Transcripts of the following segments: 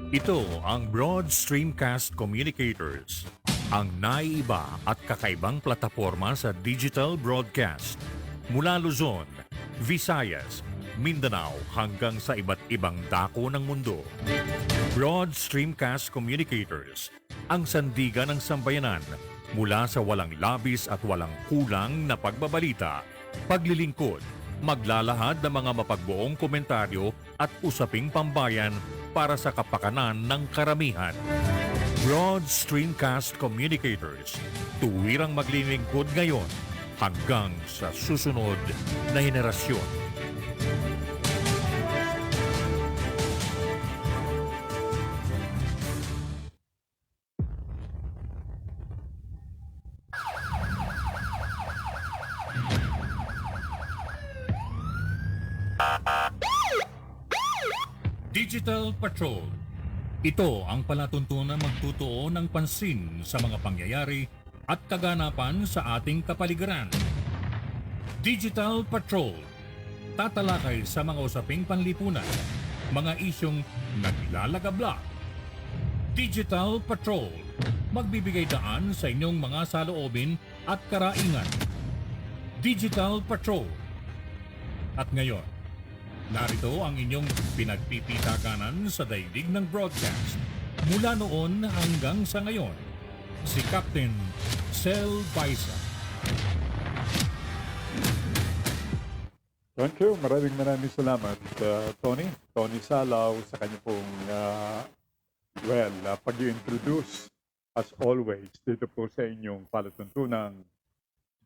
Ito ang Broad Streamcast Communicators, ang naiiba at kakaibang plataforma sa digital broadcast. Mula Luzon, Visayas, Mindanao hanggang sa iba't ibang dako ng mundo. Broad Streamcast Communicators, ang sandigan ng sambayanan mula sa walang labis at walang kulang na pagbabalita, paglilingkod, maglalahad ng mga mapagbuong komentaryo at usaping pambayan para sa kapakanan ng karamihan. Broad Streamcast Communicators, tuwirang maglilingkod ngayon hanggang sa susunod na henerasyon. Digital Patrol. Ito ang palatuntunan magtutuo ng pansin sa mga pangyayari at kaganapan sa ating kapaligiran. Digital Patrol. Tatalakay sa mga usaping panlipunan, mga isyong naglalagabla. Digital Patrol. Magbibigay daan sa inyong mga saloobin at karaingan. Digital Patrol. At ngayon, narito ang inyong pinagpipitakanan sa daigdig ng broadcast. Mula noon hanggang sa ngayon, si Captain Sel Baisa. Thank you. Maraming salamat, Tony. Tony Salaw sa kanya pong, pag-i-introduce as always dito po sa inyong palatuntunang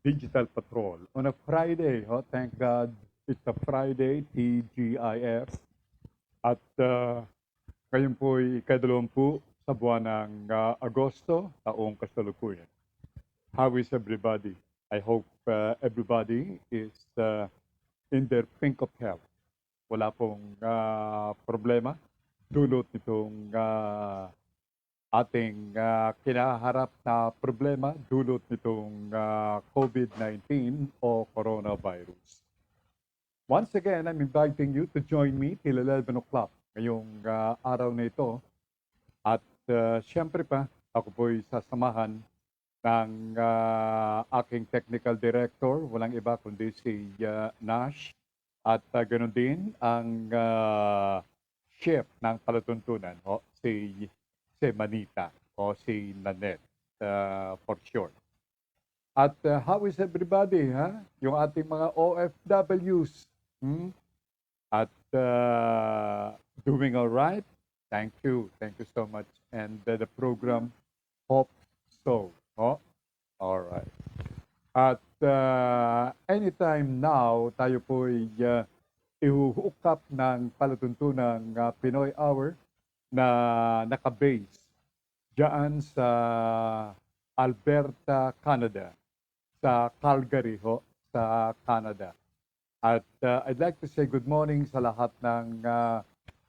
Digital Patrol. On a Friday, thank God, it's a Friday, TGIF. At ngayon po ay ikadalawampu sa buwan ng Agosto, taong kasalukuyan. How is everybody? I hope everybody is in their pink of health. Wala pong problema dulot nitong ating kinaharap na problema dulot nitong COVID-19 o coronavirus. Once again, I'm inviting you to join me till 11 o'clock ngayong araw na ito. At siyempre pa, ako po'y sasamahan ng aking technical director, walang iba kundi si Nash. At ganoon din ang chef ng palatuntunan, si Manita o si Nanette for short. At how is everybody, yung ating mga OFWs? At doing all right? Thank you so much. And the program, hope so. All right. At anytime now, tayo po'y i-hook up ng palatuntunang Pinoy Hour na nakabase diyan sa Alberta, Canada, sa Calgary, sa Canada. At I'd like to say good morning sa lahat ng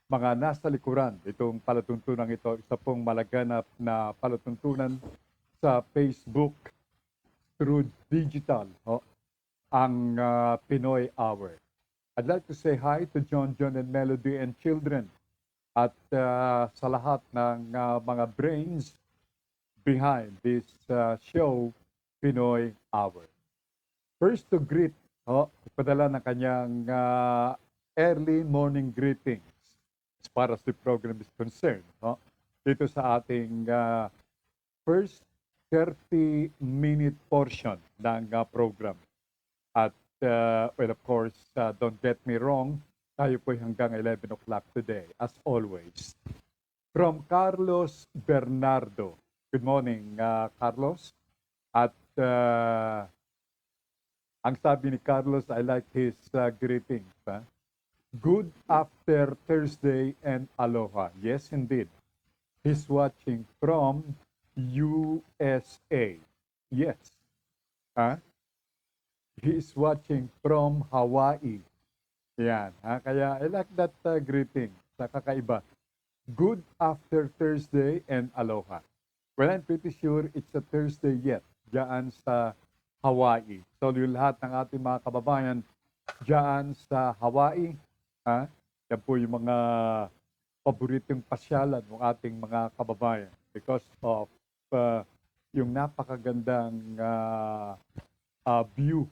mga nasa likuran itong palatuntunan ito. Isa pong malaganap na palatuntunan sa Facebook through digital, ang Pinoy Hour. I'd like to say hi to John and Melody and children at sa lahat ng mga brains behind this show, Pinoy Hour. First to greet, ipadala ng kanyang early morning greetings as far as the program is concerned. Dito sa ating first 30-minute portion ng program. At well, of course, don't get me wrong, tayo po hanggang 11 o'clock today, as always. From Carlos Bernardo. Good morning, Carlos. At ang sabi ni Carlos, I like his greetings. Good after Thursday and aloha. Yes, indeed. He's watching from USA. Yes. He's watching from Hawaii. Yan. Kaya I like that greeting. Sa kakaiba. Good after Thursday and aloha. Well, I'm pretty sure it's a Thursday yet. Diyan sa Hawaii. So yung lahat ng ating mga kababayan diyan sa Hawaii, Yan po yung mga paboritong pasyalan ng ating mga kababayan because of yung napakagandang view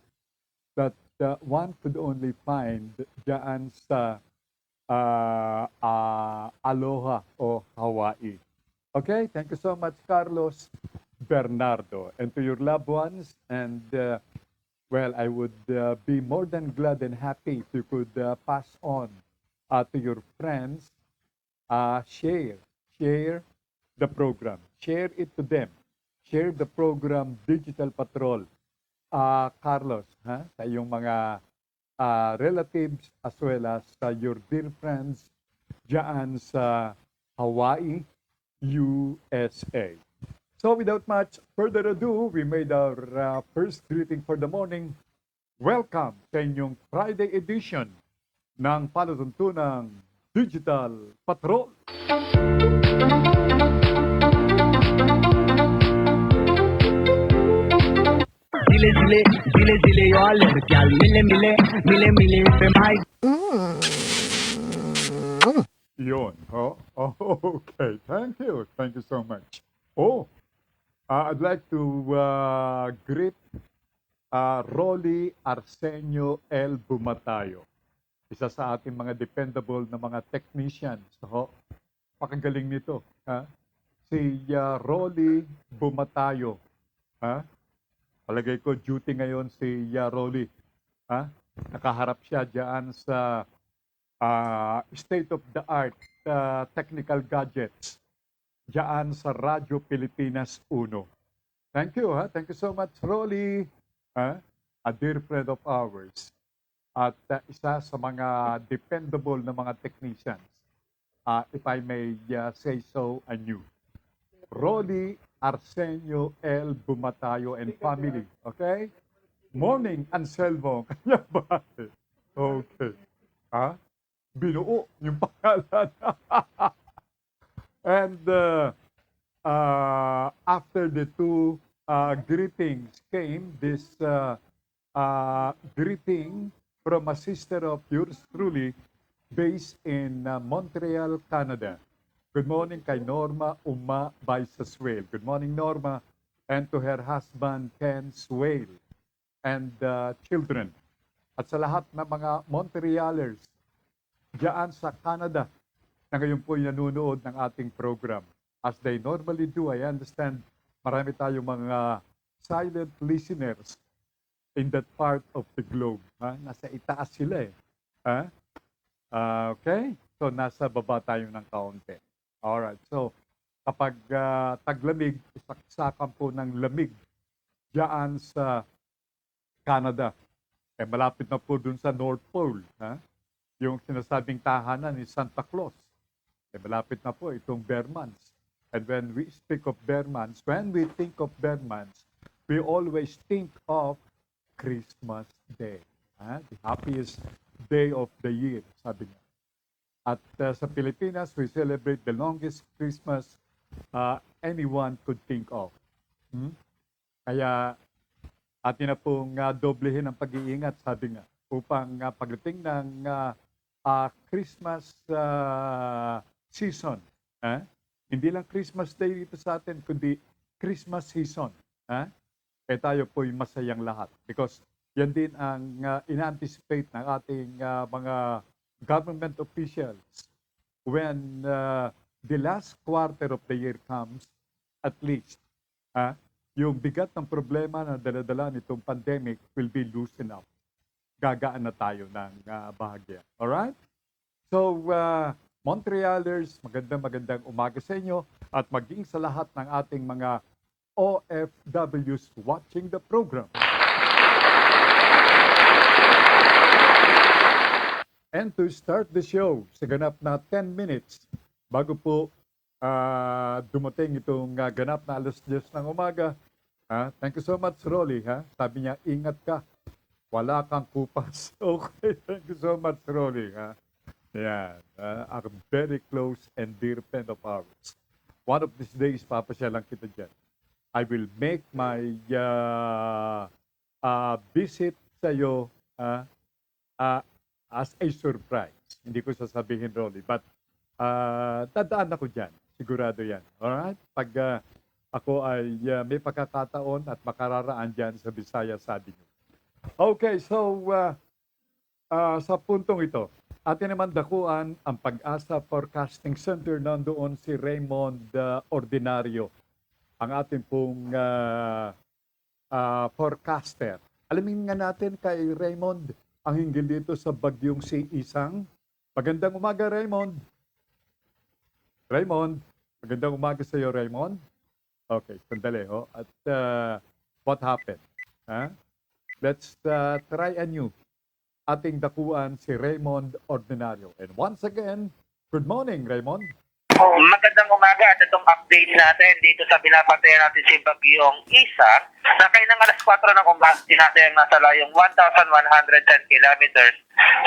that one could only find diyan sa Aloha o Hawaii. Okay, thank you so much, Carlos Bernardo. And to your loved ones, and well, I would be more than glad and happy if you could pass on to your friends, share the program, share it to them, share the program Digital Patrol. Carlos, sa iyong mga relatives as well as your dear friends diyan sa Hawaii, USA. So without much further ado, we made our first greeting for the morning. Welcome sa inyong Friday edition ng Palatuntunang Digital Patrol. Zile zile, zile zile, eu alerg, iar mile mile, mile mile pe mai. Yun, okay. Thank you. Thank you so much. I'd like to greet Rolly Arsenio L. Bumatayo. Isa sa ating mga dependable na mga technicians. Pakagaling nito. Si Rolly Bumatayo. Palagay ko duty ngayon si Rolly. Nakaharap siya diyan sa state-of-the-art technical gadgets diyan sa Radyo Pilipinas 1. Thank you, Thank you so much, Rolly. A dear friend of ours. At isa sa mga dependable na mga technicians. If I may say so anew. Rolly Arsenio L. Bumatayo and family. Okay? Morning, Anselmo. Kanya ba? Okay. Binuo yung pangalan. And after the two greetings came this greeting from a sister of yours truly based in Montreal, Canada. Good morning kay Norma Uma Baisa Swale. Good morning, Norma, and to her husband, Ken Swale, and children. At sa lahat ng mga Montrealers diyan sa Canada na ngayon po nanonood ng ating program. As they normally do, I understand marami tayong mga silent listeners in that part of the globe. Nasa itaas sila okay? So nasa baba tayo ng kaunti. Alright, so kapag taglamig, isaksakan po ng lamig diyan sa Canada. Malapit na po dun sa North Pole. Yung sinasabing tahanan ni Santa Claus. Malapit na po itong Bearmans. And when we speak of Bearmans, when we think of Bearmans, we always think of Christmas Day. The happiest day of the year, sabi niya. At sa Pilipinas, we celebrate the longest Christmas anyone could think of. Kaya atin na pong doblehin ang pag-iingat, sabi nga, upang pagdating ng Christmas season, hindi lang Christmas Day dito sa atin, kundi Christmas season. Tayo po'y masayang lahat. Because yan din ang ina-anticipate ng ating mga government officials when the last quarter of the year comes, at least, yung bigat ng problema na dala-dala nitong pandemic will be loosened up. Gagaan na tayo ng bahagya. Alright? So, Montrealers, magandang umaga sa inyo at maging sa lahat ng ating mga OFWs watching the program. And to start the show, sa ganap na 10 minutes, bago po dumating itong ganap na alas 10 ng umaga, thank you so much, Rolly. Sabi niya, ingat ka. Wala kang kupas. Okay, thank you so much, Rolly. Yeah, a very close and dear friend of ours. One of these days, papasyalan kita dyan. I will make my visit sa iyo as a surprise. Hindi ko sasabihin, Rolly, but dadaan ako dyan. Sigurado yan. Alright? Pag ako ay may pagkakataon at makararaan dyan sa Visayas Avenue. Okay, so sa puntong ito, atin naman dakuan ang Pag-asa Forecasting Center. Nandoon si Raymond Ordinario, ang ating pong forecaster. Alamin nga natin kay Raymond ang hinggil dito sa bagyong si Isang. Magandang umaga, Raymond. Raymond, magandang umaga sa iyo, Raymond. Okay, sandali ho. At what happened? Huh? Let's try anew. Ating dakuan si Raymond Ordinario. And once again, good morning, Raymond. Magandang umaga at itong update natin dito sa binabantayan natin si Bagyong Isa na kailang alas 4 ng umaga natin nasa layong 1,110 kilometers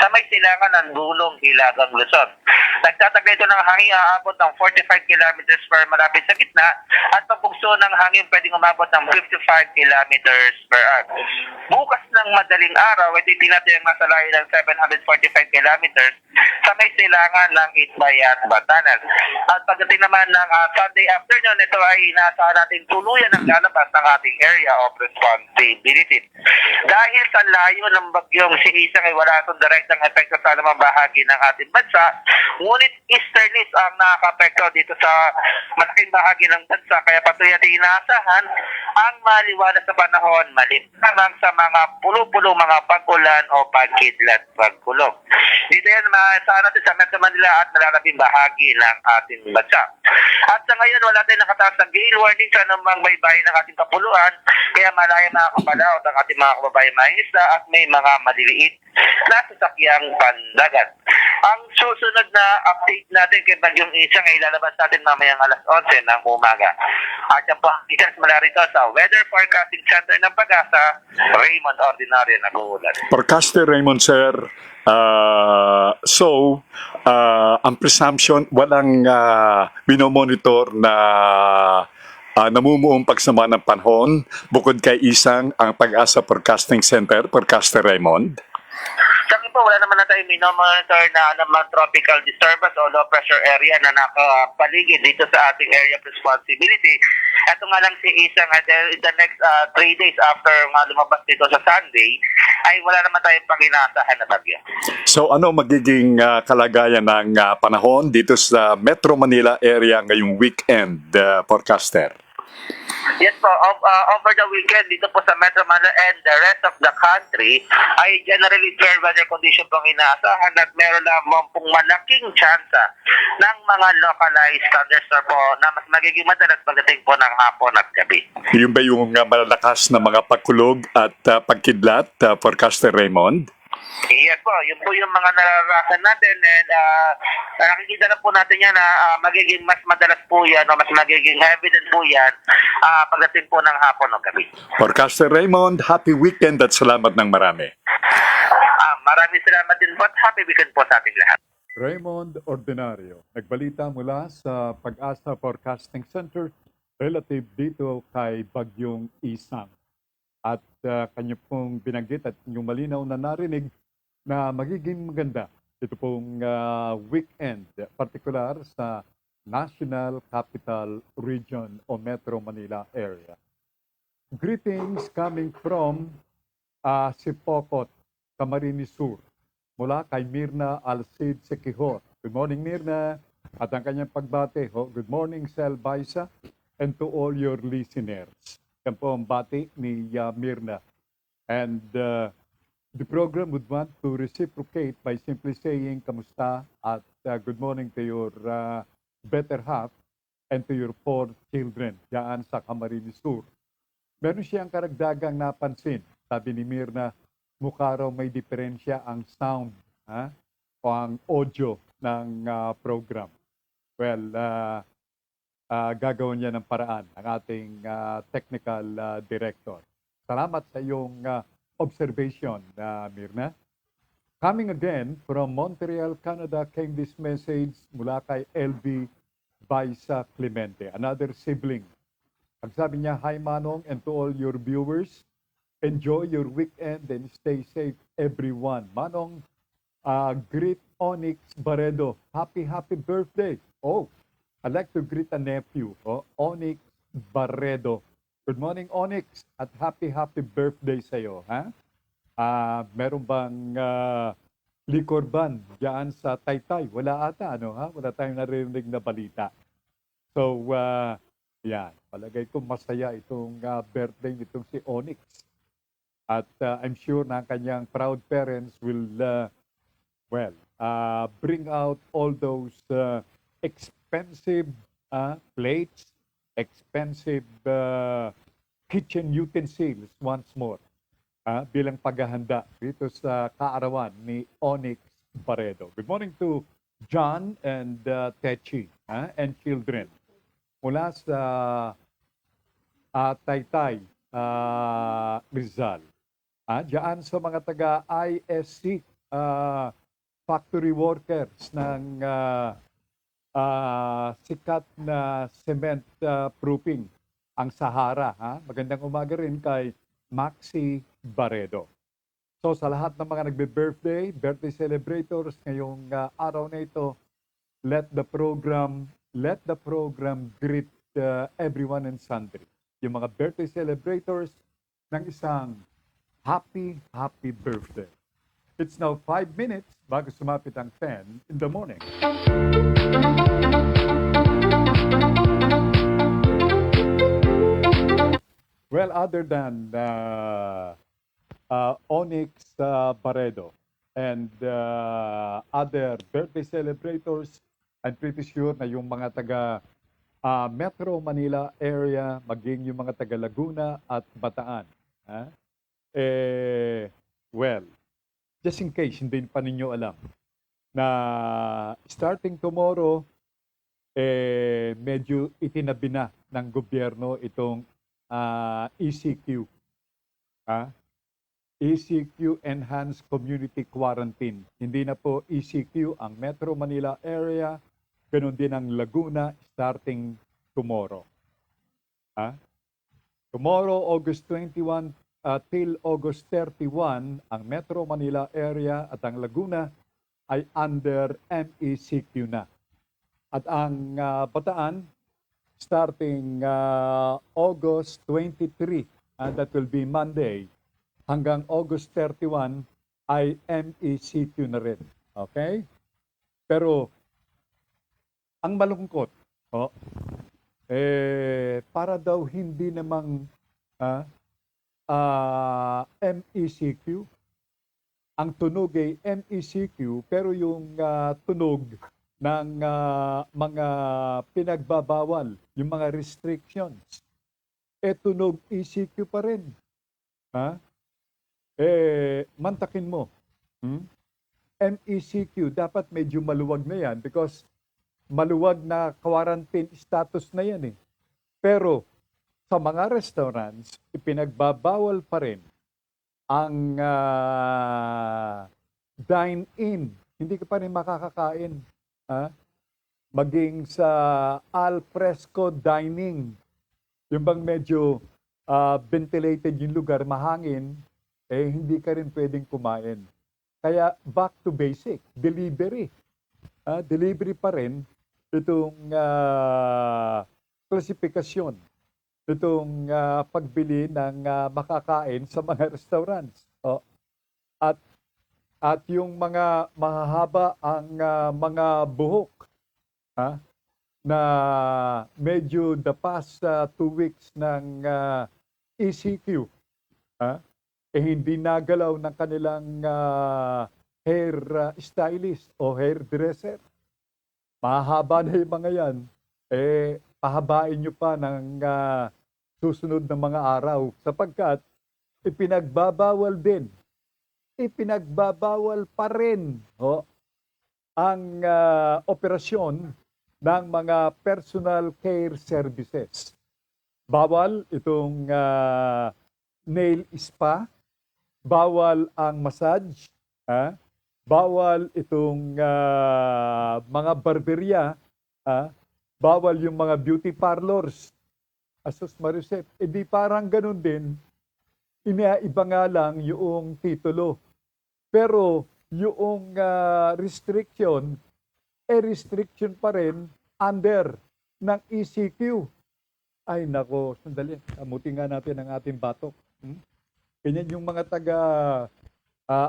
sa may silangan ng Dulong, Hilagang, Luzon. Nagtatagay ito ng hangin aabot ng 45 kilometers per malapit sa gitna at pabugso ng hangin pwedeng umabot ng 55 kilometers per hour. Bukas ng madaling araw, ito natin nasa layo ng 745 kilometers sa may silangan ng Itbay at Batanes. At pagdating naman ng Sunday afternoon, ito ay nasa nating tuluyan ng lalabas ng ating area of responsibility. Dahil sa layo ng bagyong si Isang ay wala itong direktang epekto sa anumang bahagi ng ating bansa, ngunit easterlies ang nakaka-apekto dito sa malaking bahagi ng bansa, kaya patuloy natin inaasahan ang maliwanag sa panahon, malimtamang sa mga pulo-pulo mga pag-ulan o pagkidlat pagkulog. Dito yan maasahan natin sa Metro Manila at nalalabing bahagi ng ating bansa. At sa ngayon, wala tayong nakataas na gale warning sa anumang baybayin ng ating kapuluan, kaya malaya mga kabalaot ang ating mga kababayan mga isla at may mga maliliit na sasakyang pandagat. Ang susunod na update natin kay Bagyong Isang ay lalabas natin mamayang alas 11 ng umaga. At yan po ang ikas mula rito sa Weather Forecasting Center ng Pag-asa, Raymond Ordinario nag-uulat. Forecaster Raymond, sir. Ang presumption, walang minomonitor na namumuong pagsama ng panahon bukod kay Isang ang Pag-asa Forecasting Center, Forecaster Raymond. Sa akin po, wala naman na tayo minomonitor na naman tropical disturbance o low pressure area na nakapaligid dito sa ating area of responsibility. Ito nga lang si Isang at in the next 3 days after lumabas dito sa Sunday, ay wala naman tayong pag-inaasahan na bagyo. So ano magiging kalagayan ng panahon dito sa Metro Manila area ngayong weekend, forecaster? Yes po, over the weekend dito po sa Metro Manila and the rest of the country ay generally fair weather condition pong inaasahan at meron lamang pong malaking tsansa ng mga localized thunderstorm po na mas magiging madalas pagdating po ng hapon at gabi. Yung ba yung malalakas na mga pagkulog at pagkidlat, forecaster Raymond? Yes po, yun po yung mga nararasan natin and nakikita na po natin yan na magiging mas madalas po yan o mas magiging evident po yan pagdating po ng hapon o gabi. Forecaster Raymond, happy weekend at salamat ng marami. Maraming salamat din po at happy weekend po sa ating lahat. Raymond Ordinario, nagbalita mula sa Pag-asa Forecasting Center relative dito kay Bagyong Isang. At kanya pong binanggit at yung malinaw na narinig na magiging maganda ito pong weekend, particular sa National Capital Region o Metro Manila area. Greetings coming from Sipocot, Camarines Sur, mula kay Mirna Alcid Sequijor. Good morning, Mirna. At ang kanyang pagbate, good morning, Sel Baisa, and to all your listeners. Yan po ang bati ni Mirna. And the program would want to reciprocate by simply saying kamusta at good morning to your better half and to your 4 children diyan sa Camarines Sur. Meron siyang karagdagang napansin. Sabi ni Mirna, mukha raw may diferensya ang sound o ang audio ng program. Well, gagawin niya ng paraan ang ating technical director. Salamat sa iyong observation, Mirna. Coming again from Montreal, Canada, came this message mula kay LV Baisa Clemente, another sibling. Ang sabi niya, hi Manong and to all your viewers, enjoy your weekend and stay safe everyone. Manong, Greet Onyx Baredo. Happy birthday. Oh, I'd like to greet a nephew, Onyx Baredo. Good morning, Onyx, at happy birthday sa'yo, ha? Meron bang liquor ban diyan sa Taytay? Wala ata, ano, ha? Wala tayong narinig na balita. So, yan. Palagay ko masaya itong birthday nitong si Onyx. At I'm sure na ang kanyang proud parents will, bring out all those expensive plates, expensive kitchen utensils once more bilang paghahanda dito sa kaarawan ni Onyx Baredo. Good morning to John and Techi and children mula sa Taytay, Rizal. Diyan sa mga taga-ISC, factory workers ng sikat na cement proofing, ang Sahara. Magandang umaga rin kay Maxi Baredo. So sa lahat ng mga birthday celebrators ngayong araw na ito, let the program greet everyone and sundry. Yung mga birthday celebrators ng isang happy birthday. It's now 5 minutes bago sumapit ang 10 in the morning. Well, other than Onyx Baredo and other birthday celebrators, I'm pretty sure na yung mga taga Metro Manila area, maging yung mga taga Laguna at Bataan. Just in case hindi pa ninyo alam na starting tomorrow, medyo itinabi na ng gobyerno itong ECQ. ECQ Enhanced Community Quarantine. Hindi na po ECQ ang Metro Manila area, ganun din ang Laguna starting tomorrow. Tomorrow, August 21 till August 31, ang Metro Manila area at ang Laguna ay under MECQ na. At ang Bataan, starting August 23, that will be Monday, hanggang August 31 ay MECQ na rin. Okay? Pero, ang malungkot, para daw hindi namang MECQ, ang tunog ay MECQ, pero yung tunog ng mga pinagbabawal, yung mga restrictions, tunog ECQ pa rin. Mantakin mo. MECQ, dapat medyo maluwag na yan because maluwag na quarantine status na yan eh. Pero sa mga restaurants, ipinagbabawal pa rin ang dine-in. Hindi ka pa rin makakakain. Maging sa al fresco dining. Yung bang medyo ventilated yung lugar, mahangin, hindi ka rin pwedeng kumain. Kaya back to basic, delivery. Delivery pa rin itong klasifikasyon, itong pagbili ng makakain sa mga restaurants. At yung mga mahahaba ang mga buhok na medyo the past 2 weeks ng ECQ, hindi nagalaw ng kanilang hair stylist o hairdresser. Mahaba na yung mga yan, pahabain nyo pa ng susunod na mga araw sapagkat ipinagbabawal pa rin ang operasyon ng mga personal care services. Bawal itong nail spa, bawal ang massage, bawal itong mga barberia, bawal yung mga beauty parlors. Asus Marisep, di parang ganun din, inaiba nga lang yung titulo. Pero yung restriction, restriction pa rin under ng ECQ. Ay nako, sandali. Amutin nga natin ang ating batok. Ganyan yung mga taga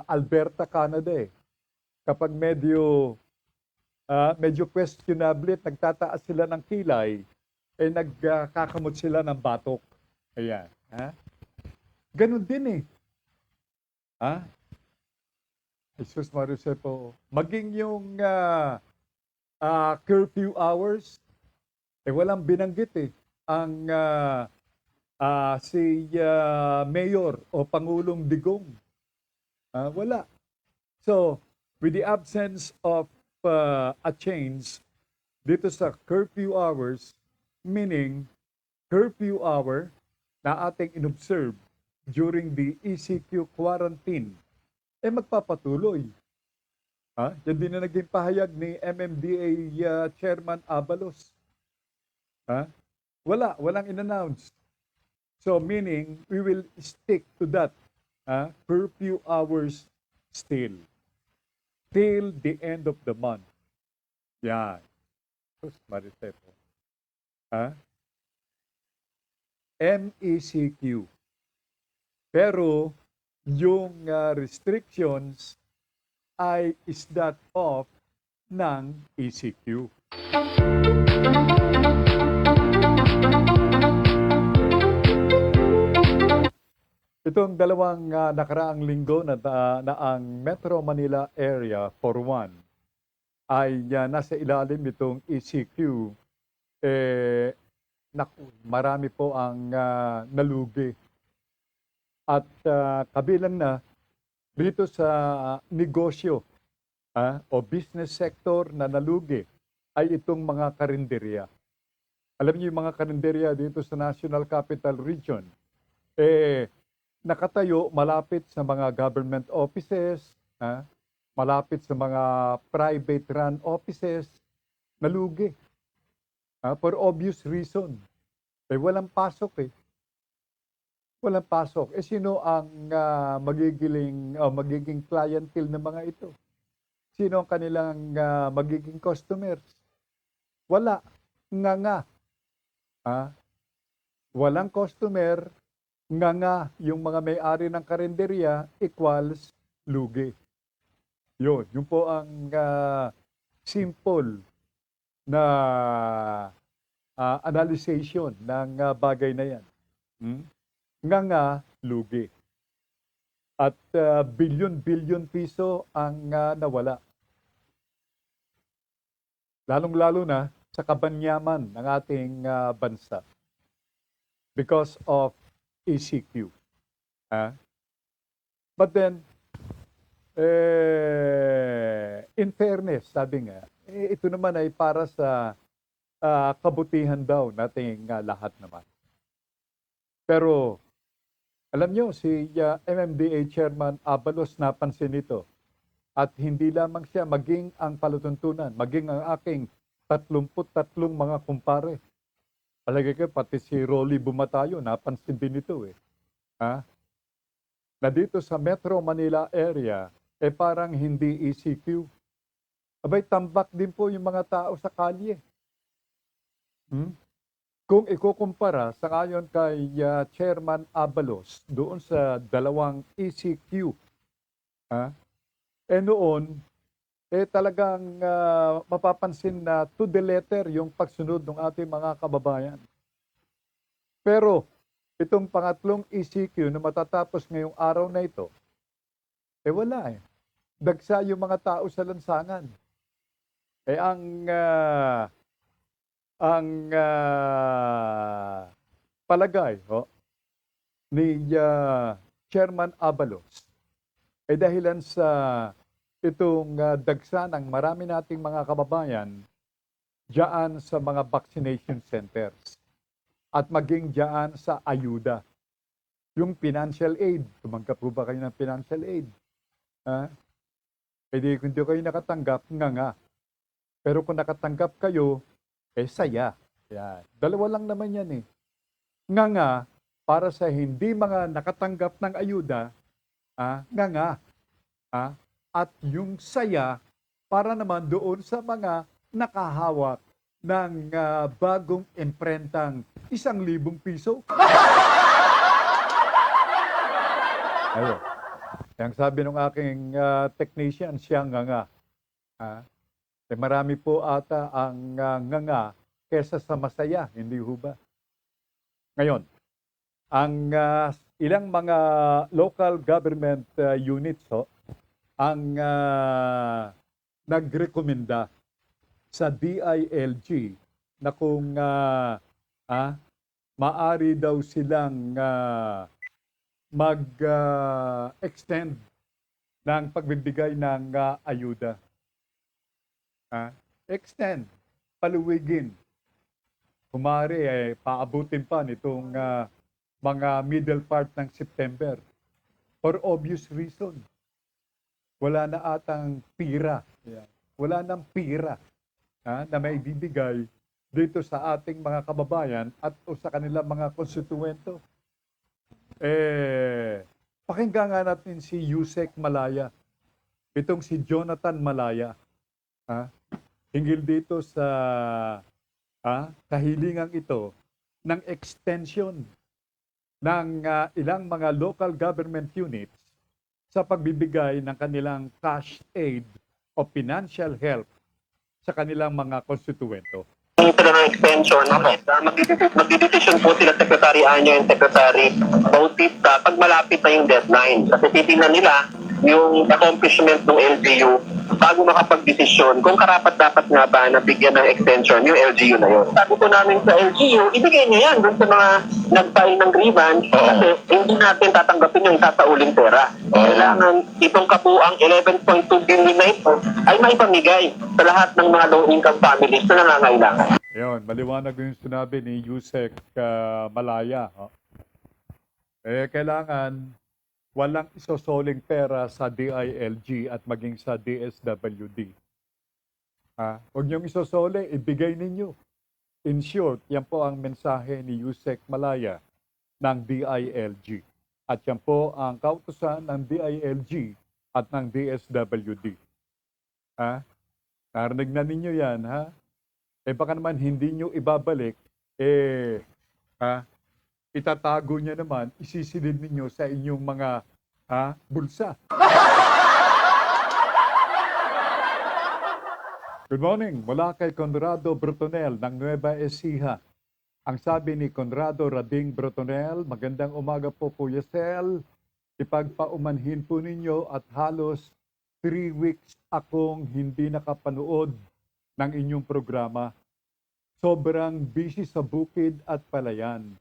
Alberta, Canada eh. Kapag medyo questionable, nagtataas sila ng kilay, nagkakamot sila ng batok. Ayan. Ha? Ganon din eh. Ha? Jesus Marisepo. Maging yung curfew hours, walang binanggit eh. Ang si Mayor o Pangulong Digong. Wala. So, with the absence of a change dito sa curfew hours, meaning curfew hour na ating inobserve during the ECQ quarantine, magpapatuloy. Yan din na naging pahayag ni MMDA Chairman Abalos. Walang in-announce. So meaning, we will stick to that curfew hours still. Till the end of the month. Yan. Sus, Marisepo. MECQ. Pero, yung restrictions ay is that of ng ECQ. Itong dalawang nakaraang linggo na ang Metro Manila area for one ay nasa ilalim nitong ECQ. Marami po ang nalugi. At kabilang na dito sa negosyo o business sector na nalugi ay itong mga karinderya. Alam niyo yung mga karinderya dito sa National Capital Region, nakatayo malapit sa mga government offices, malapit sa mga private run offices, nalugi. For obvious reason. Walang pasok eh. Walang pasok. Sino ang magiging clientele ng mga ito? Sino ang kanilang magiging customers? Wala. Nga. Walang customer, nga yung mga may-ari ng karinderya equals lugi. Yun po ang simple na analyzation ng bagay na yan. Nga lugi. At bilyon-bilyon piso ang nawala. Lalong-lalo na sa kabanyaman ng ating bansa because of ECQ. But then, in fairness, sabi nga, ito naman ay para sa kabutihan daw nating lahat naman. Pero, alam nyo, si MMDA Chairman Abalos napansin ito. At hindi lamang siya, maging ang palutuntunan, maging ang aking 33 mga kumpare. Palagay ko, pati si Rolly Bumatayo, napansin din ito eh. Na dito sa Metro Manila area, parang hindi ECQ. Abay, tambak din po yung mga tao sa kalye. Kung ikukumpara sa ngayon kay Chairman Abalos doon sa dalawang ECQ, noon, talagang mapapansin na to the letter yung pagsunod ng ating mga kababayan. Pero itong pangatlong ECQ na matatapos ngayong araw na ito, wala eh. Dagsa yung mga tao sa lansangan. Ang palagay ni Chairman Abalos ay dahilan sa itong dagsa ng marami nating mga kababayan diyan sa mga vaccination centers at maging diyan sa ayuda. Yung financial aid, tumanggap po ba kayo ng financial aid? Kung hindi kayo nakatanggap, nga. Pero kung nakatanggap kayo, saya. Yan. Dalawa lang naman yan eh. Nga, para sa hindi mga nakatanggap ng ayuda, nga. at yung saya para naman doon sa mga nakahawak ng bagong imprentang 1,000 piso. Ayun. Yang sabi ng aking technician, siya nga. Marami po ata ang nga kesa sa masaya, hindi ho ba? Ngayon, ang ilang mga local government units ang nagrekomenda sa DILG na kung maari daw silang mag-extend ng pagbibigay ng ayuda. Extend, paluwigin. Kumari, paabutin pa nitong mga middle part ng September. For obvious reason. Wala na atang pira. Wala nang pira na may bibigay dito sa ating mga kababayan at o sa kanilang mga konstituento. Pakinggan nga natin si Yusek Malaya. Itong si Jonathan Malaya. Hinggil dito sa kahilingang ito ng extension ng ilang mga local government units sa pagbibigay ng kanilang cash aid o financial help sa kanilang mga konstituento. Sila ng extension, magdidesisyon po sila Secretary Anya and Secretary Bautista pag malapit na yung deadline. Kasi titingnan nila yung accomplishment ng LGU bago makapag-desisyon kung karapat-dapat nga ba na bigyan ng extension yung LGU na yun. Sabi ko namin sa LGU, ibigay niya yan dun sa mga nag-file ng grievance kasi hindi natin tatanggapin yung sasauling pera. Kailangan itong kabuang 11.2 billion na ito ay maipamigay sa lahat ng mga low-income families na nangangailangan. Ayun, maliwanag yung sinabi ni Yusek Malaya. Kailangan walang isosoling pera sa DILG at maging sa DSWD. Huwag niyong isosole, ibigay ninyo. In short, yan po ang mensahe ni Yusek Malaya ng DILG. At yan po ang kautusan ng DILG at ng DSWD. Narinig na ninyo yan, baka naman hindi nyo ibabalik, itatago niya naman, isisilid ninyo sa inyong mga bulsa. Good morning, mula kay Conrado Brutonel ng Nueva Ecija. Ang sabi ni Conrado Rading Brutonel, magandang umaga po Kuya Sel. Ipagpaumanhin po ninyo at halos 3 weeks akong hindi nakapanood ng inyong programa. Sobrang busy sa bukid at palayan.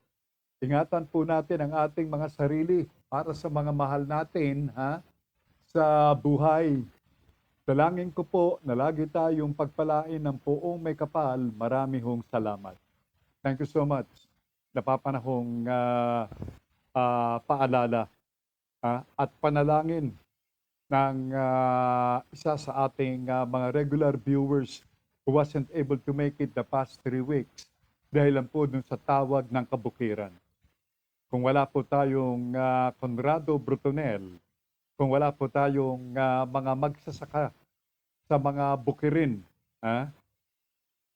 Ingatan po natin ang ating mga sarili para sa mga mahal natin sa buhay. Dalangin ko po na lagi tayong pagpalain ng poong may kapal. Marami hong salamat. Thank you so much. Napapanahong paalala at panalangin ng isa sa ating mga regular viewers who wasn't able to make it the past 3 weeks dahil lang po dun sa tawag ng kabukiran. Kung wala po tayong Conrado Brutonel, kung wala po tayong mga magsasaka sa mga bukirin,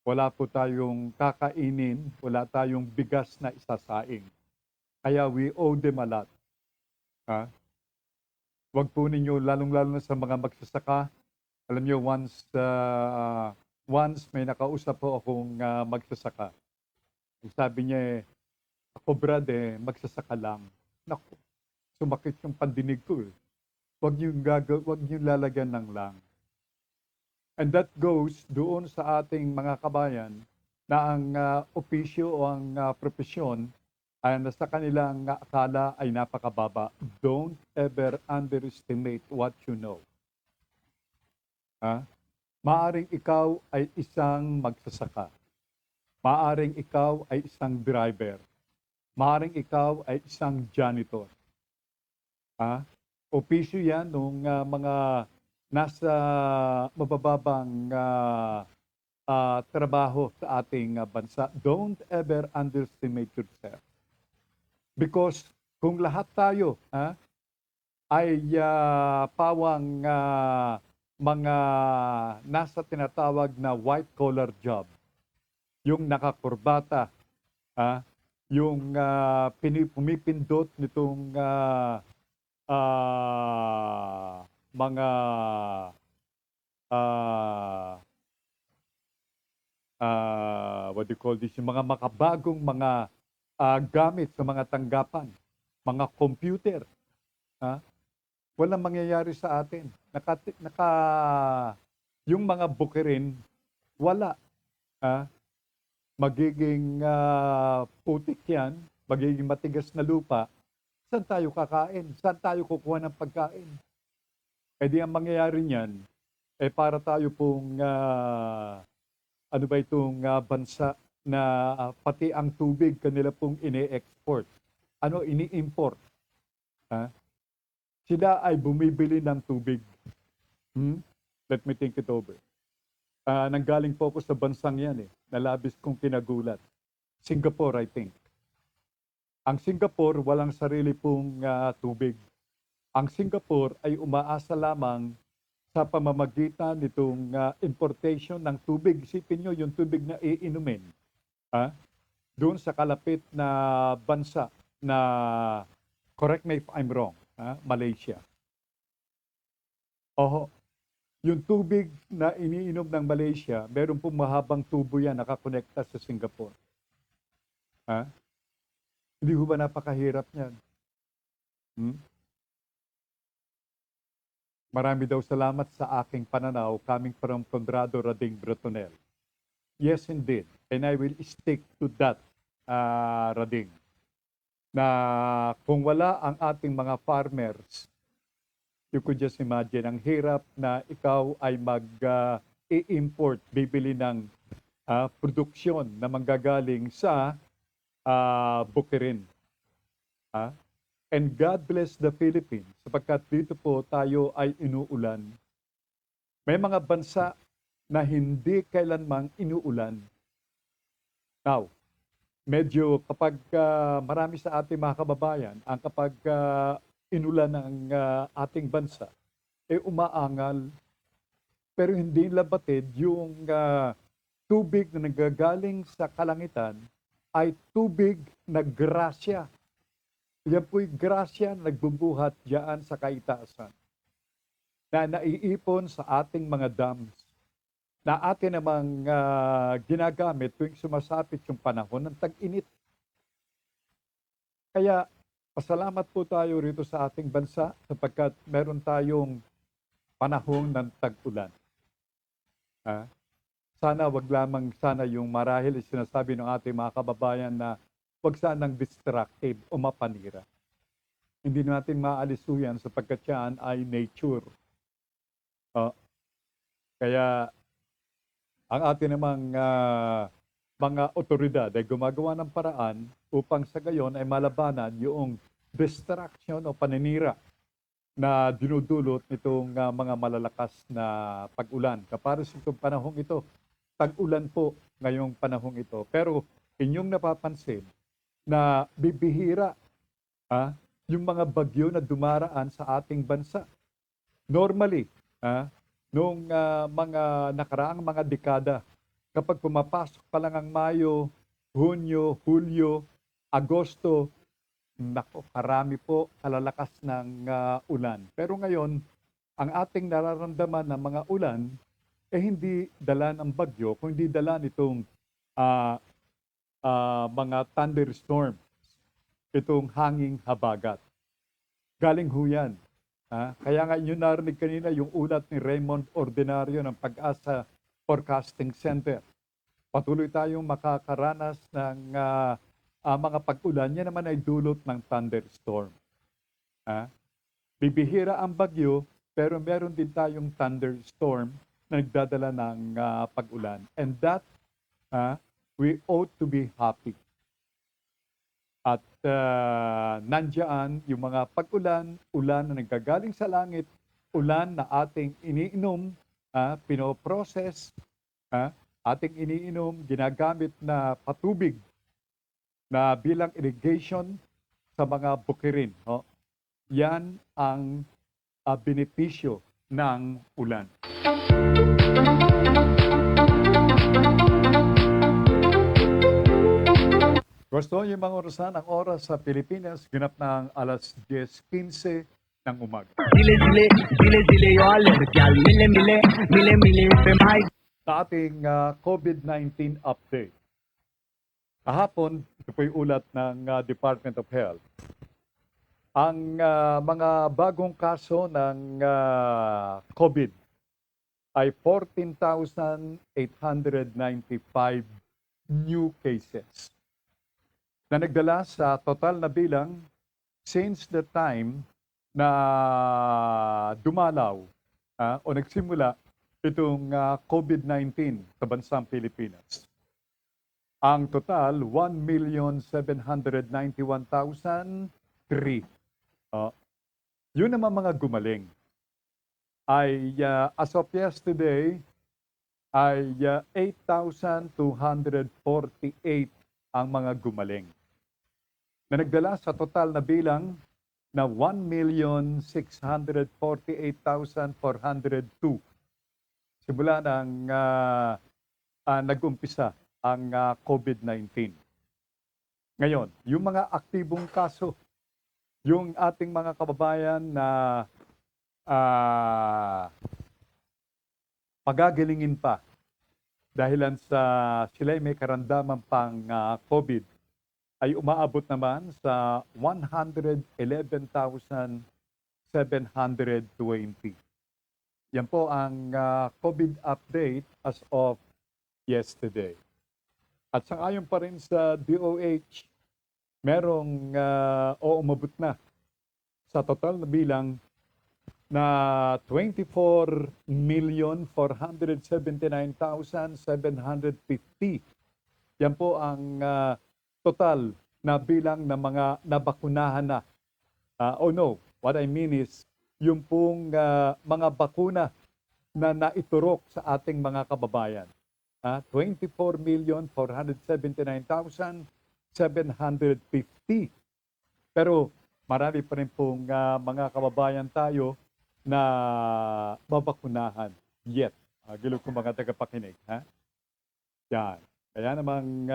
wala po tayong kakainin, wala tayong bigas na isasaing. Kaya we owe them a lot. Huwag po ninyo, lalong-lalo na sa mga magsasaka, alam nyo, once may nakausap po akong magsasaka. Sabi niya, ako brad, magsasaka lang. Naku, sumakit yung pandinig ko. Huwag niyong lalagyan ng lang. And that goes doon sa ating mga kabayan na ang opisyo o ang profesyon ay nasa kanilang akala ay napakababa. Don't ever underestimate what you know. Maaring ikaw ay isang magsasaka. Maaring ikaw ay isang driver. Maaring ikaw ay isang janitor. Opisyo yan ng mga nasa mabababang trabaho sa ating bansa. Don't ever underestimate yourself. Because kung lahat tayo ay pawang mga nasa tinatawag na white-collar job. Yung nakakurbata, ah, yung pumipindot nitong mga ah, what do you call this, yung mga makabagong mga gamit sa mga tanggapan, mga computer. Ha? Walang mangyayari sa atin. Yung mga bukirin, wala. Ha? Magiging putik yan, magiging matigas na lupa. Saan tayo kakain? Saan tayo kukuha ng pagkain? E di ang mangyayari niyan, para tayo pong ano ba itong bansa na pati ang tubig kanila pong ini-export. Ano, ini-import. Ha? Sila ay bumibili ng tubig. Let me think it over. Nanggaling po ako sa bansang yan Nalabis kong kinagulat. Singapore, I think. Ang Singapore, walang sarili pong tubig. Ang Singapore ay umaasa lamang sa pamamagitan nitong importation ng tubig. Isipin nyo, yung tubig na iinumin. Doon sa kalapit na bansa na, correct me if I'm wrong, Malaysia. Yung tubig na iniinom ng Malaysia, meron pong mahabang tubo yan nakakonekta sa Singapore. Hindi ho ba napakahirap niyan? Marami daw salamat sa aking pananaw coming from Conrado Rading Bretonel. Yes, indeed. And I will stick to that, Rading. Na kung wala ang ating mga farmers, you could just imagine, ang hirap na ikaw ay mag-i-import, bibili ng produksyon na manggagaling sa bukirin. And God bless the Philippines, sapagkat dito po tayo ay inuulan. May mga bansa na hindi kailanmang inuulan. Now, medyo kapag marami sa ating mga kababayan, ang kapag inulan ng ating bansa, umaangal. Pero hindi labatid yung tubig na nagagaling sa kalangitan ay tubig na grasya. Yan po'y grasya na nagbubuhat diyan sa kaitaasan na naiipon sa ating mga dams na atin namang ginagamit tuwing sumasapit yung panahon ng tag-init. Kaya pasalamat po tayo rito sa ating bansa sapagkat meron tayong panahon ng tag-ulan. Sana wag lamang yung marahil sinasabi ng ating mga kababayan na wag sanang destructive o mapanira. Hindi natin maalis yan sapagkat yan ay nature. Kaya ang ating namang mga otoridad ay gumagawa ng paraan upang sa gayon ay malabanan yung destruction o paninira na dinudulot nitong mga malalakas na pag-ulan. Kapares itong panahong ito, tag-ulan po ngayong panahong ito. Pero inyong napapansin na bibihira yung mga bagyo na dumaraan sa ating bansa. Normally, noong mga nakaraang mga dekada, kapag pumapasok pa lang ang Mayo, Hunyo, Hulyo, Agosto, karami po kalalakas ng ulan. Pero ngayon, ang ating nararamdaman ng mga ulan, hindi dala ng bagyo, kundi dala nitong mga thunderstorms, itong hanging habagat. Galing ho yan. Kaya nga yun narinig kanina yung ulat ni Raymond Ordinario ng Pag-asa Forecasting Center. Patuloy tayong makakaranas ng mga pag-ulan. Yan naman ay dulot ng thunderstorm. Bibihira ang bagyo, pero meron din tayong thunderstorm na nagdadala ng pag-ulan. And that, we ought to be happy. At nandiyan yung mga pag-ulan, ulan na nagagaling sa langit, ulan na ating iniinom, pinoprocess, ating iniinom, ginagamit na patubig na bilang irrigation sa mga bukirin. Yan ang benepisyo ng ulan. Gusto yung mga orasan, ang oras sa Pilipinas, ganap ng alas 10:15 ng umaga. Zile zile yo alergyal mile mile mile mile pe mai Sa ating COVID-19 update. Kahapon, ito po yung ulat ng Department of Health. Ang mga bagong kaso ng COVID ay 14,895 new cases na nagdala sa total na bilang since the time na dumalaw o nagsimula itong COVID-19 sa bansang Pilipinas. Ang total, 1,791,003. Yun naman mga gumaling ay as of yesterday ay 8,248 ang mga gumaling na nagdala sa total na bilang na 1,648,402 simula ng nag-umpisa ang COVID-19. Ngayon, yung mga aktibong kaso, yung ating mga kababayan na pagagalingin pa dahilan sa sila'y may karamdaman pang COVID, ay umaabot naman sa 111,720. Yan po ang COVID update as of yesterday. At sangayon pa rin sa DOH, merong umabot na sa total na bilang na 24,479,750. Yan po ang total na bilang ng mga nabakunahan na. What I mean is, yung pong mga bakuna na naiturok sa ating mga kababayan. 24,479,750. Pero marami pa rin pong mga kababayan tayo na mabakunahan yet. Gilog kong mga tagapakinig. Yan. Kaya namang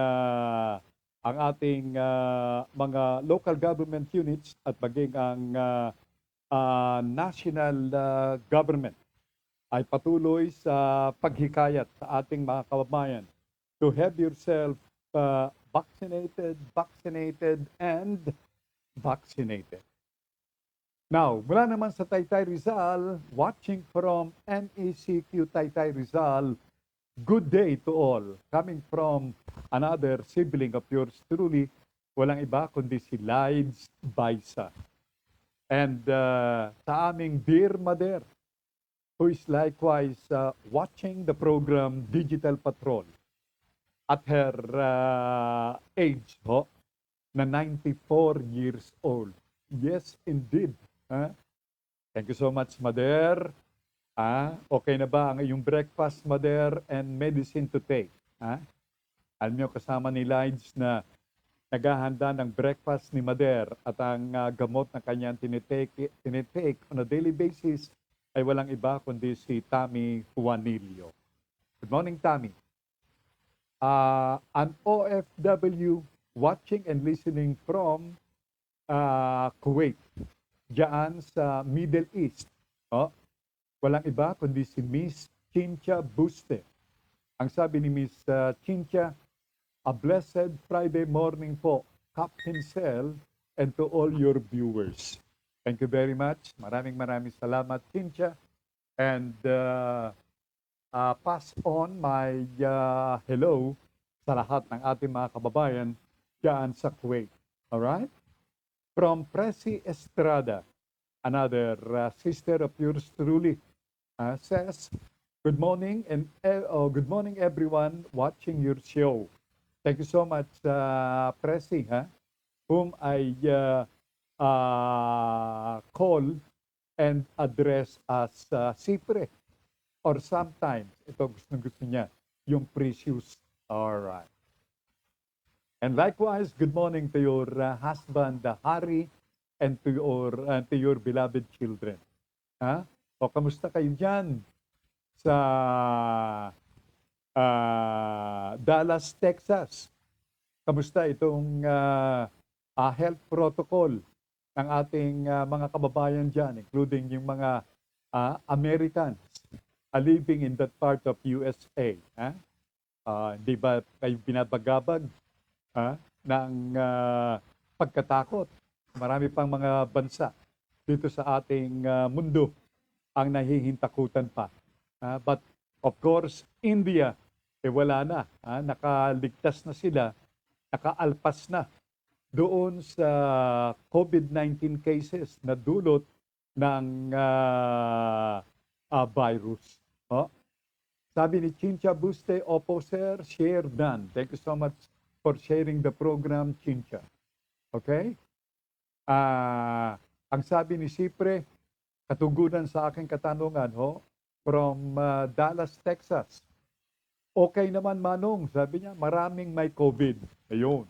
ang ating mga local government units at maging ang national government ay patuloy sa paghikayat sa ating mga kababayan to have yourself vaccinated, and vaccinated. Now, mula naman sa Taytay Rizal, watching from NECQ Taytay Rizal, good day to all. Coming from another sibling of yours truly, walang iba kundi si Lides Baisa. And sa aming dear mother, who is likewise watching the program Digital Patrol at her age na 94 years old. Yes, indeed. Thank you so much, Mother. Okay na ba ang iyong breakfast, Mother, and medicine to take? Alam niyo, kasama ni Lides na naghahanda ng breakfast ni Mother at ang gamot na kanyang tinitake on a daily basis ay walang iba kundi si Tammy Juanillo. Good morning, Tammy. An OFW watching and listening from Kuwait, diyan sa Middle East. Walang iba kundi si Miss Chincha Buste. Ang sabi ni Miss Chincha, a blessed Friday morning po, Captain Cell, and to all your viewers. Thank you very much. Maraming salamat, Chincha. And pass on my hello sa lahat ng ating mga kababayan diyan sa Kuwait. Alright? From Presi Estrada, another sister of yours truly, says, good morning good morning everyone watching your show. Thank you so much, Presi, whom I call and address as Sipre. Or sometimes, ito gusto niya, yung Precious. Alright. And likewise, good morning to your husband, Hari, and to your beloved children. Ha? O kamusta kayo diyan sa Dallas, Texas? Kamusta itong health protocol ng ating mga kababayan diyan, including yung mga Americans living in that part of USA? Ha? Di ba kayo binabagabag ng pagkatakot? Marami pang mga bansa dito sa ating mundo ang nahihintakutan pa. But of course, India, wala na. Nakaligtas na sila, nakaalpas na doon sa COVID-19 cases na dulot ng virus. Sabi ni Chincha Buste, opo sir, share done. Thank you so much for sharing the program, Chincha. Okay? Ang sabi ni Sipre, katugunan sa aking katanungan, from Dallas, Texas. Okay naman, Manong. Sabi niya, maraming may COVID. Ayun.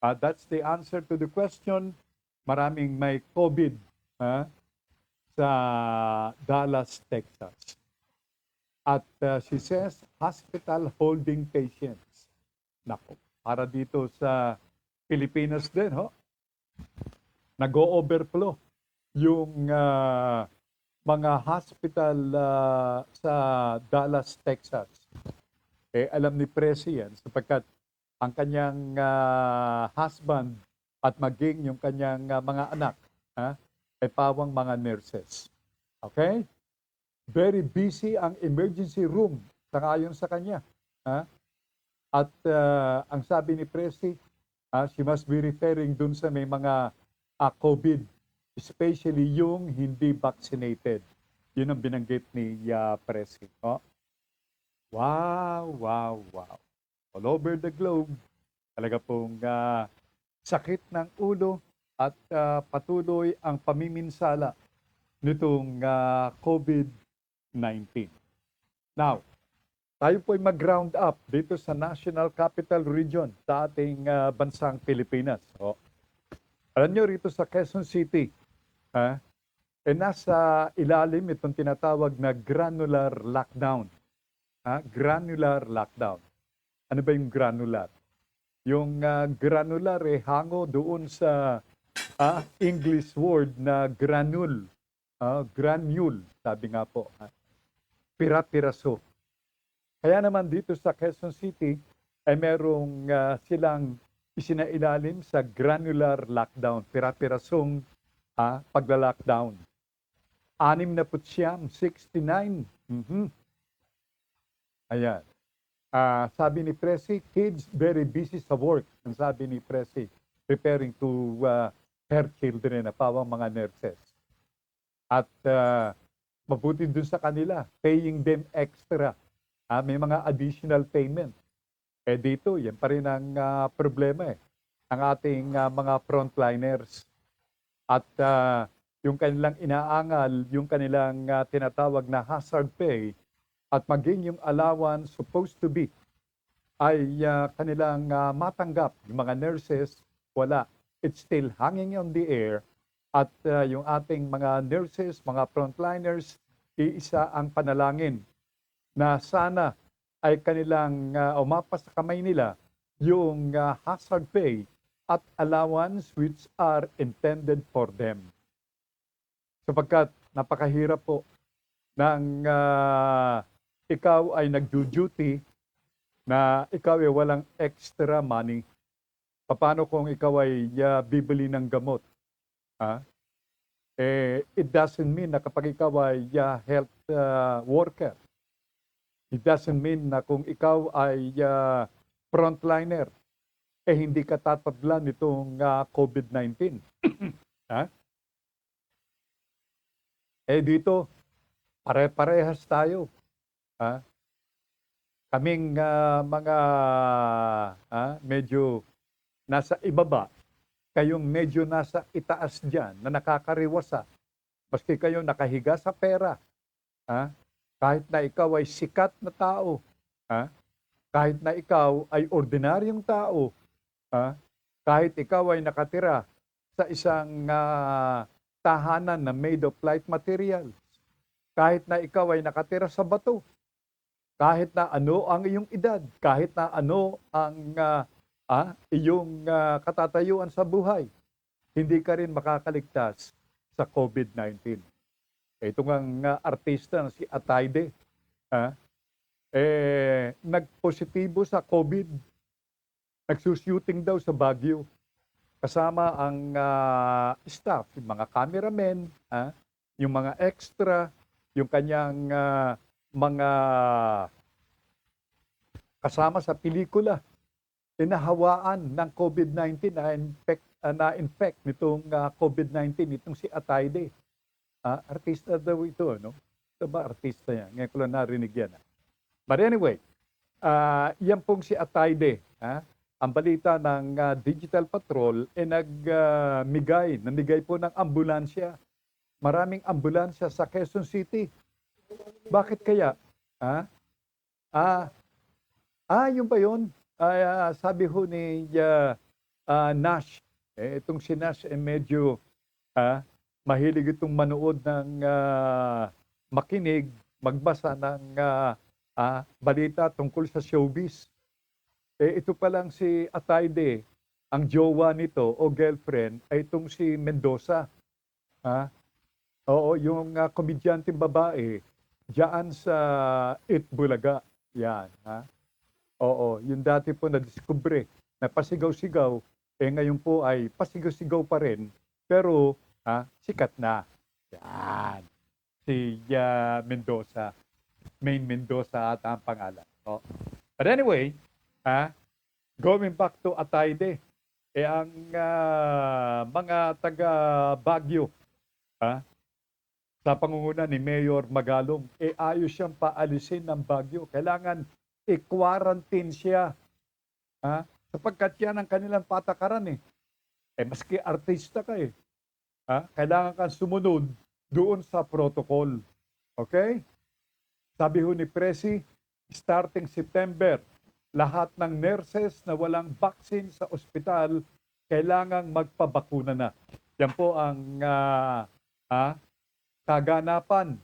That's the answer to the question. Maraming may COVID sa Dallas, Texas. At she says, hospital holding patients. Nako, para dito sa Pilipinas din, nag-o-overflow yung mga hospital sa Dallas, Texas. Alam ni Presi yan sapagkat ang kanyang husband at maging yung kanyang mga anak ay pawang mga nurses. Okay? Very busy ang emergency room sangayon sa kanya. At ang sabi ni Presi, she must be referring dun sa may mga COVID, especially yung hindi vaccinated. Yun ang binanggit ni Presi. Wow, wow, wow. All over the globe, talaga pong sakit ng ulo at patuloy ang pamiminsala nitong COVID-19. Now, tayo po ay mag-round up dito sa National Capital Region sa ating bansang Pilipinas. Alam nyo, rito sa Quezon City, nasa ilalim itong tinatawag na granular lockdown. Granular lockdown. Ano ba yung granular? Yung granular hango doon sa English word na granule. Granule, sabi nga po. Pira-piraso. Kaya naman dito sa Quezon City ay merong silang isinailalim sa granular lockdown. Pira-pirasong pagla-lockdown. 69, 69. Ayan. Sabi ni Presi, kids very busy sa work. Ang sabi ni Presi, preparing to her children na pawang mga nurses. At mabuti dun sa kanila, paying them extra. May mga additional payment. Dito, yan pa rin ang problema ang ating mga frontliners. At yung kanilang inaangal, yung kanilang tinatawag na hazard pay, at maging yung allowance supposed to be ay kanilang matanggap. Yung mga nurses, wala. It's still hanging on the air. At yung ating mga nurses, mga frontliners, iisa ang panalangin na sana ay kanilang umapas sa kamay nila yung hazard pay at allowance which are intended for them. Sapagkat napakahirap po ng ikaw ay nagdo-duty na ikaw ay walang extra money. Paano kung ikaw ay bibili ng gamot? It doesn't mean na kapag ikaw ay health worker, it doesn't mean na kung ikaw ay frontliner, hindi ka tatablan nitong COVID-19. Dito, pare-parehas tayo. Kaming mga medyo nasa ibaba, kayong medyo nasa itaas dyan na nakakariwasa. Maski kayo nakahiga sa pera. Kahit na ikaw ay sikat na tao. Kahit na ikaw ay ordinaryong tao. Kahit ikaw ay nakatira sa isang tahanan na made of light materials. Kahit na ikaw ay nakatira sa bato, kahit na ano ang iyong edad, kahit na ano ang iyong katatayuan sa buhay, hindi ka rin makakaligtas sa COVID-19. Ito nga artista na si Atayde, nagpositibo sa COVID, nagsushooting daw sa Baguio, kasama ang staff, yung mga cameramen, yung mga extra, yung kanyang mga kasama sa pelikula, inahawaan ng COVID-19 na-infect nitong COVID-19, itong si Atayde. Artista daw ito, no? Ito ba artista niya? Ngayon ko lang narinig yan. But anyway, yan pong si Atayde. Ang balita ng Digital Patrol namigay po ng ambulansya. Maraming ambulansya sa Quezon City. Bakit kaya? Yun ba yun? Sabi ho ni Nash, itong si Nash medyo mahilig itong manood ng makinig, magbasa ng balita tungkol sa showbiz. Ito pa lang si Atayde, ang jowa nito o girlfriend ay itong si Mendoza. Oo, yung komedyanteng babae diyan sa Itbulaga. Yan. Oo, yung dati po na-discover na pasigaw-sigaw, ngayon po ay pasigaw-sigaw pa rin, pero sikat na. Yan. Si Mendoza. Main Mendoza ata ang pangalan. But anyway, going back to Atayde, ang mga taga Baguio, sa pangunguna ni Mayor Magalong, ayos siyang paalisin ng Baguio. Kailangan i-quarantine siya. Sapagkat yan ang kanilang patakaran . Maski artista ka kailangan kang sumunod doon sa protocol. Okay? Sabi ho ni Presi, starting September, lahat ng nurses na walang vaccine sa ospital, kailangang magpabakuna na. Yan po ang kaganapan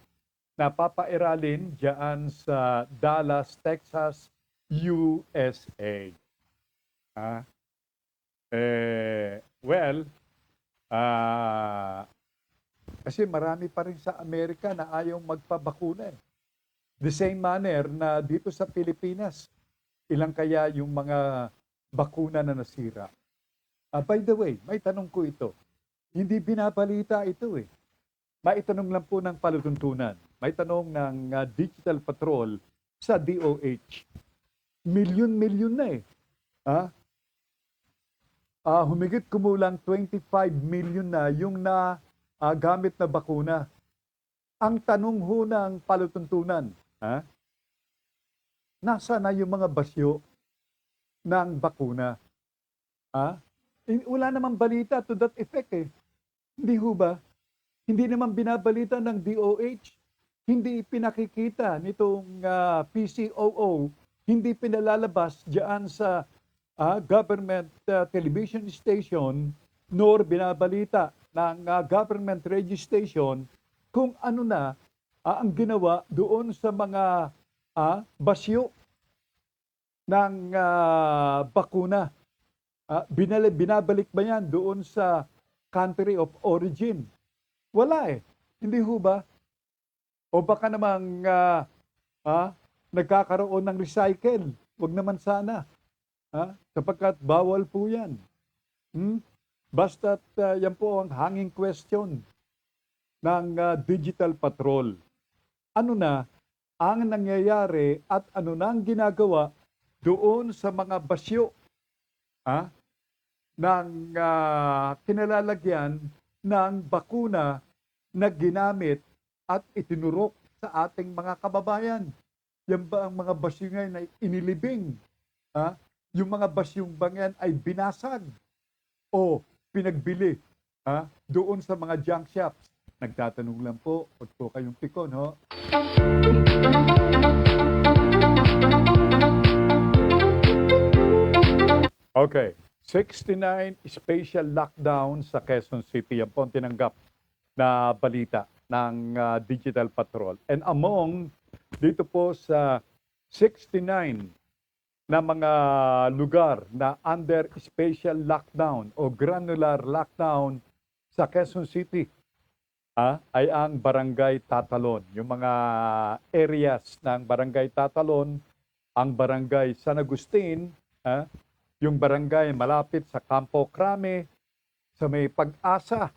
na papairalin diyan sa Dallas, Texas, USA. Kasi marami pa rin sa Amerika na ayaw magpabakuna . The same manner na dito sa Pilipinas, ilang kaya yung mga bakuna na nasira. By the way, may tanong ko ito. Hindi binabalita ito . May tanong lang po ng palutuntunan. May tanong ng Digital Patrol sa DOH. Milyon-milyon na . Humigit kumulang 25 million na yung gamit na bakuna. Ang tanong ho ng palutuntunan, nasa na yung mga basyo ng bakuna? Wala namang balita to that effect . Hindi ho ba? Hindi naman binabalita ng DOH. Hindi pinakikita nitong PCOO. Hindi pinalalabas diyan sa government television station nor binabalita ng government radio station kung ano na ang ginawa doon sa mga basyo ng bakuna. Binabalik ba yan doon sa country of origin? Wala . Hindi ho ba? O baka namang nagkakaroon ng recycle. Huwag naman sana. Sapagkat bawal po yan. Basta't yan po ang hanging question ng Digital Patrol. Ano na ang nangyayari at ano na ang ginagawa doon sa mga basyo ng kinalalagyan ng bakuna na ginamit at itinurok sa ating mga kababayan. Yan ba ang mga basyo ngayon ay inilibing? Yung mga basyong bangyan ay binasag o pinagbili doon sa mga junk shops? Nagtatanong lang po, huwag po kayong pikon, ho? Okay. 69 special lockdown sa Quezon City. Yan po ang tinanggap na balita ng Digital Patrol. And among dito po sa 69 na mga lugar na under special lockdown o granular lockdown sa Quezon City, ay ang Barangay Tatalon. Yung mga areas ng Barangay Tatalon, ang Barangay San Agustin, yung barangay malapit sa Campo Crame, sa may Pag-asa,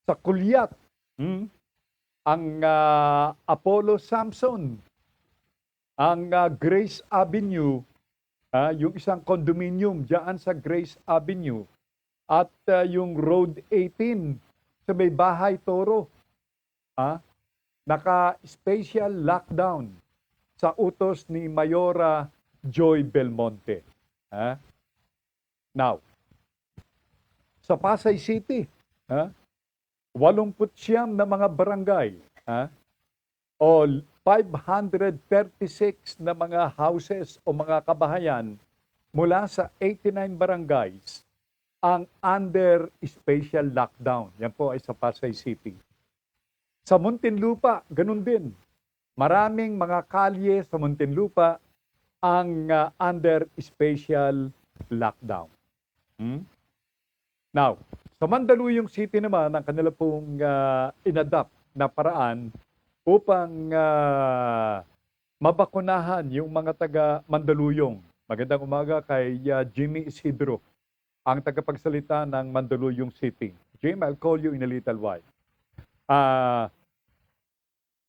sa Kulyat, ang Apollo Samson, ang Grace Avenue, yung isang condominium diyan sa Grace Avenue, at yung Road 18 sa may Bahay Toro, naka-special lockdown sa utos ni Mayora Joy Belmonte. Now, sa Pasay City, 89 na mga barangay, o 536 na mga houses o mga kabahayan mula sa 89 barangays ang under special lockdown. Yan po ay sa Pasay City. Sa Muntinlupa, ganun din. Maraming mga kalye sa Muntinlupa ang under special lockdown. Now, sa Mandaluyong City naman, ang kanila pong inadapt na paraan upang mabakunahan yung mga taga Mandaluyong. Magandang umaga kay Jimmy Isidro, ang tagapagsalita ng Mandaluyong City. Jim, I'll call you in a little while.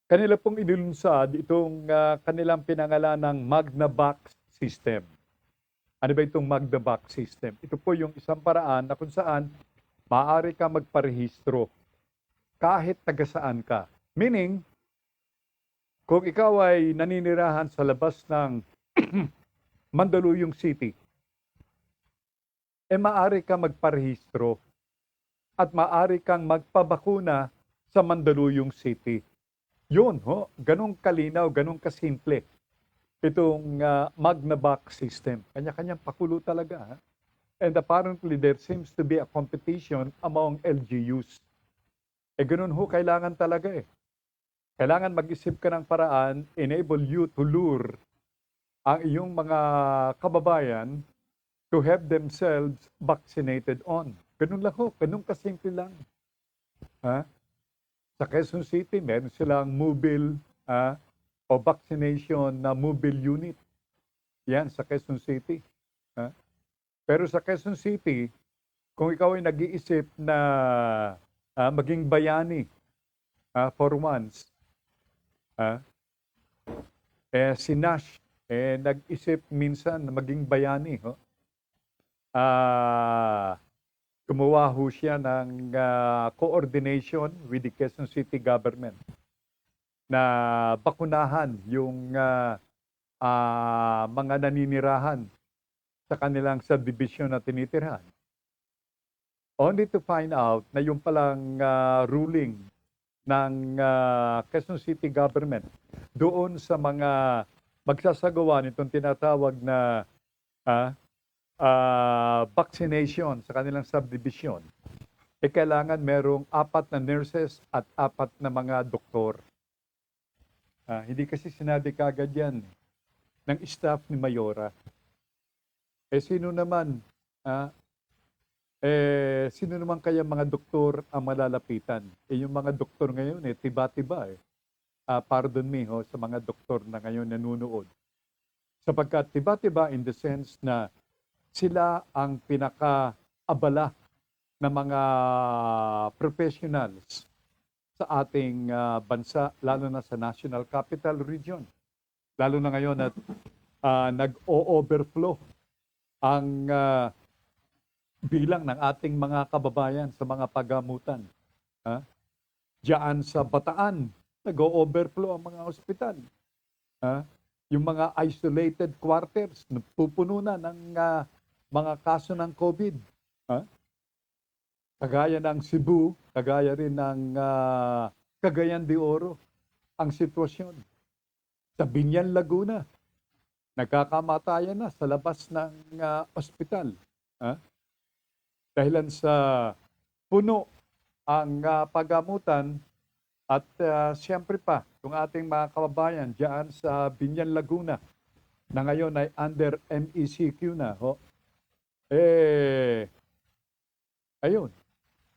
Kanila pong inilunsad itong kanilang pinangalan ng Magnavox System. Ano ba itong Magnavox System? Ito po yung isang paraan na kung saan maaari ka magparehistro kahit taga saan ka. Meaning, kung ikaw ay naninirahan sa labas ng Mandaluyong City, maaari ka magparehistro at maaari kang magpabakuna sa Mandaluyong City. Yun, ganun kalinaw, ganun kasimple. Itong Magnavox System. Kanya-kanyang pakulo talaga. And apparently, there seems to be a competition among LGUs. Ganun kailangan talaga Kailangan mag-isip ka ng paraan, enable you to lure ang iyong mga kababayan to have themselves vaccinated on. Ganun lang ganun kasimple lang. Sa Quezon City, meron silang mobile o vaccination na mobile unit. Yan, sa Quezon City. Pero sa Quezon City, kung ikaw ay nag-iisip na maging bayani for once, si Nash nag-isip minsan na maging bayani. Gumawa siya ng coordination with the Quezon City government na bakunahan yung mga naninirahan sa kanilang subdivision na tinitirhan. Only to find out na yung palang ruling ng Quezon City government doon sa mga magsasagawa nitong tinatawag na vaccination sa kanilang subdivision, kailangan merong 4 na nurses at 4 na mga doktor. Hindi kasi sinabi kagad yan ng staff ni Mayora. Sino naman kaya mga doktor ang malalapitan? Yung mga doktor ngayon, tiba-tiba pardon me sa mga doktor na ngayon nanunood. Sapagkat tiba-tiba in the sense na sila ang pinaka-abala na mga professionals sa ating bansa, lalo na sa National Capital Region. Lalo na ngayon at nag-o-overflow ang bilang ng ating mga kababayan sa mga pagamutan. Diyan sa Bataan, nag-o-overflow ang mga ospital. Yung mga isolated quarters, pupuno na ng mga kaso ng COVID. Kagaya ng Cebu, kagaya rin ng Cagayan de Oro, ang sitwasyon. Sa Binyan, Laguna, nagkakamatayan na sa labas ng ospital. Ha? Dahilan sa puno ang pagamutan at siyempre pa, yung ating mga kababayan diyan sa Binyan, Laguna na ngayon ay under MECQ na. Ho. Ayun,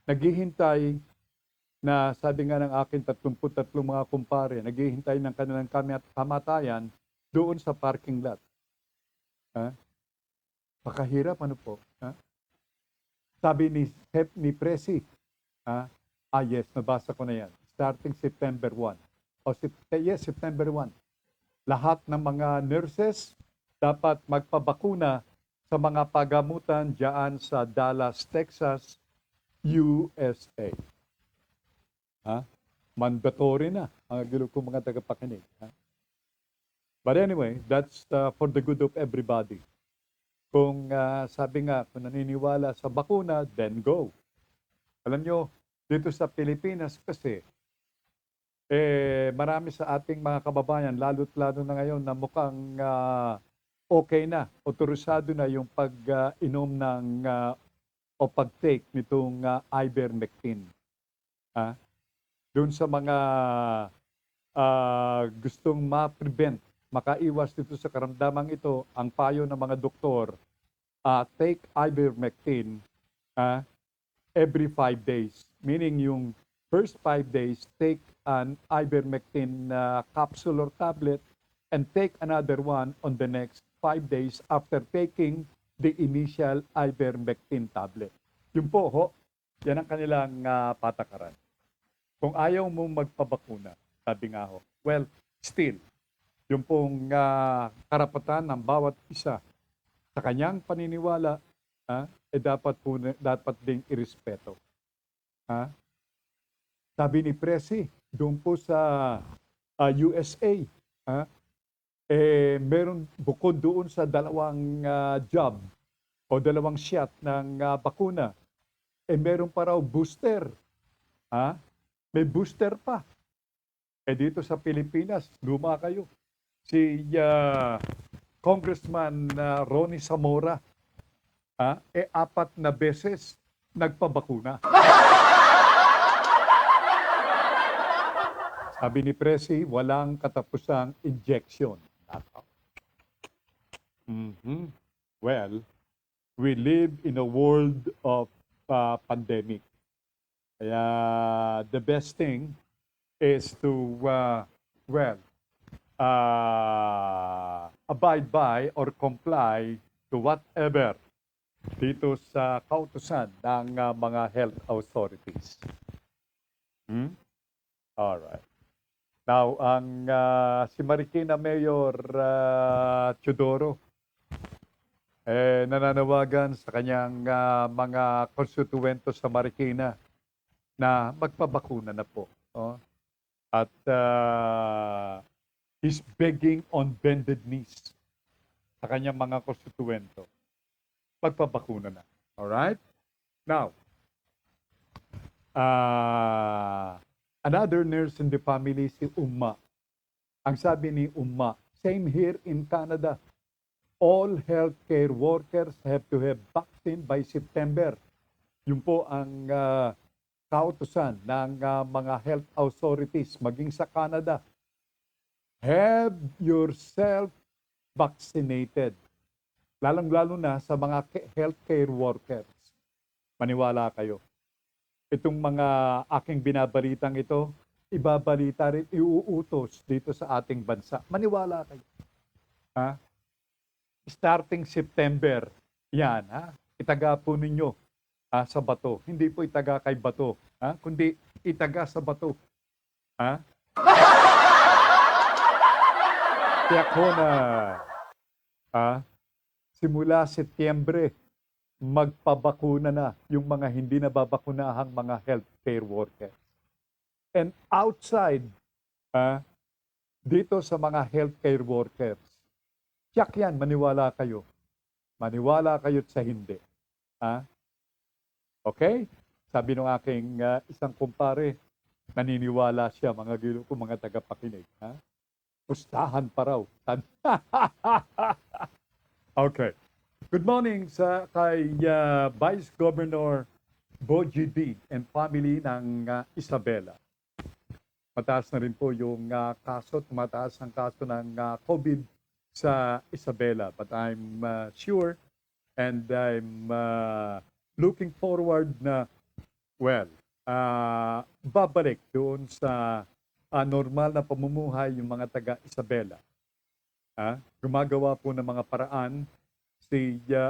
naghihintay na sabi nga ng akin 33 mga kumpare, naghihintay ng kanilang kamatayan doon sa parking lot. Ha? Pakahirap, ano po? Ha? Sabi ni Presi, yes, nabasa ko na yan. Starting September 1. Yes, September 1. Lahat ng mga nurses dapat magpabakuna sa mga pagamutan diyan sa Dallas, Texas, USA. Mandatory na ang gulo ko mga tagapakinig. But anyway, that's for the good of everybody. Kung sabi nga, kung naniniwala sa bakuna, then go. Alam nyo, dito sa Pilipinas kasi, marami sa ating mga kababayan, lalo't-lalo na ngayon na mukhang okay na, otorisado na yung pag-inom ng o pag-take nitong ivermectin. Doon sa mga gustong ma-prevent, makaiwas dito sa karamdamang ito, ang payo ng mga doktor, take ivermectin every 5 days. Meaning yung first 5 days, take an ivermectin capsule or tablet and take another one on the next 5 days after taking the initial ivermectin tablet. Yun po, yan ang kanilang patakaran. Kung ayaw mong magpabakuna, sabi nga well, still, yung pong karapatan ng bawat isa sa kanyang paniniwala, dapat ding irespeto. Sabi ni Presi, doon po sa USA, meron bukod doon sa dalawang job o dalawang shot ng bakuna, meron pa raw booster. May booster pa. Dito sa Pilipinas, luma kayo. Si Congressman Ronnie Zamora, 4 na beses nagpabakuna. Sabi ni Presi, walang katapusang injection. Well, we live in a world of pandemic. Kaya the best thing is to, abide by or comply to whatever dito sa kautusan ng mga health authorities. Alright. Now, ang si Marikina Mayor Teodoro, nananawagan sa kanyang mga konstituento sa Marikina na magpabakuna na po. At he's begging on bended knees sa kanyang mga konstituento. Magpabakuna na. Alright? Now, another nurse in the family, si Umma. Ang sabi ni Umma, same here in Canada. All healthcare workers have to have vaccine by September. Yun po ang kautusan ng mga health authorities, maging sa Canada. Have yourself vaccinated. Lalong-lalo na sa mga healthcare workers. Maniwala kayo. Itong mga aking binabalitang ito, ibabalita rin, iuutos dito sa ating bansa. Maniwala kayo. Starting September, yan, itaga po ninyo sa bato. Hindi po itaga kay bato, kundi itaga sa bato. Kaya ko na simula Setyembre, magpabakuna na yung mga hindi nababakunahang mga healthcare workers. And outside, dito sa mga healthcare workers, tiyak yan, maniwala kayo. Maniwala kayo sa hindi. Okay? Sabi ng aking isang kumpare, naniniwala siya, mga gilo ko, mga tagapakinig. Pustahan pa raw. Okay. Good morning sa kay Vice Governor Boji D. and family ng Isabela. Mataas na rin po yung kaso, tumataas ang kaso ng COVID sa Isabela. But I'm sure and I'm looking forward na, babalik doon sa normal na pamumuhay yung mga taga Isabela. Gumagawa po ng mga paraan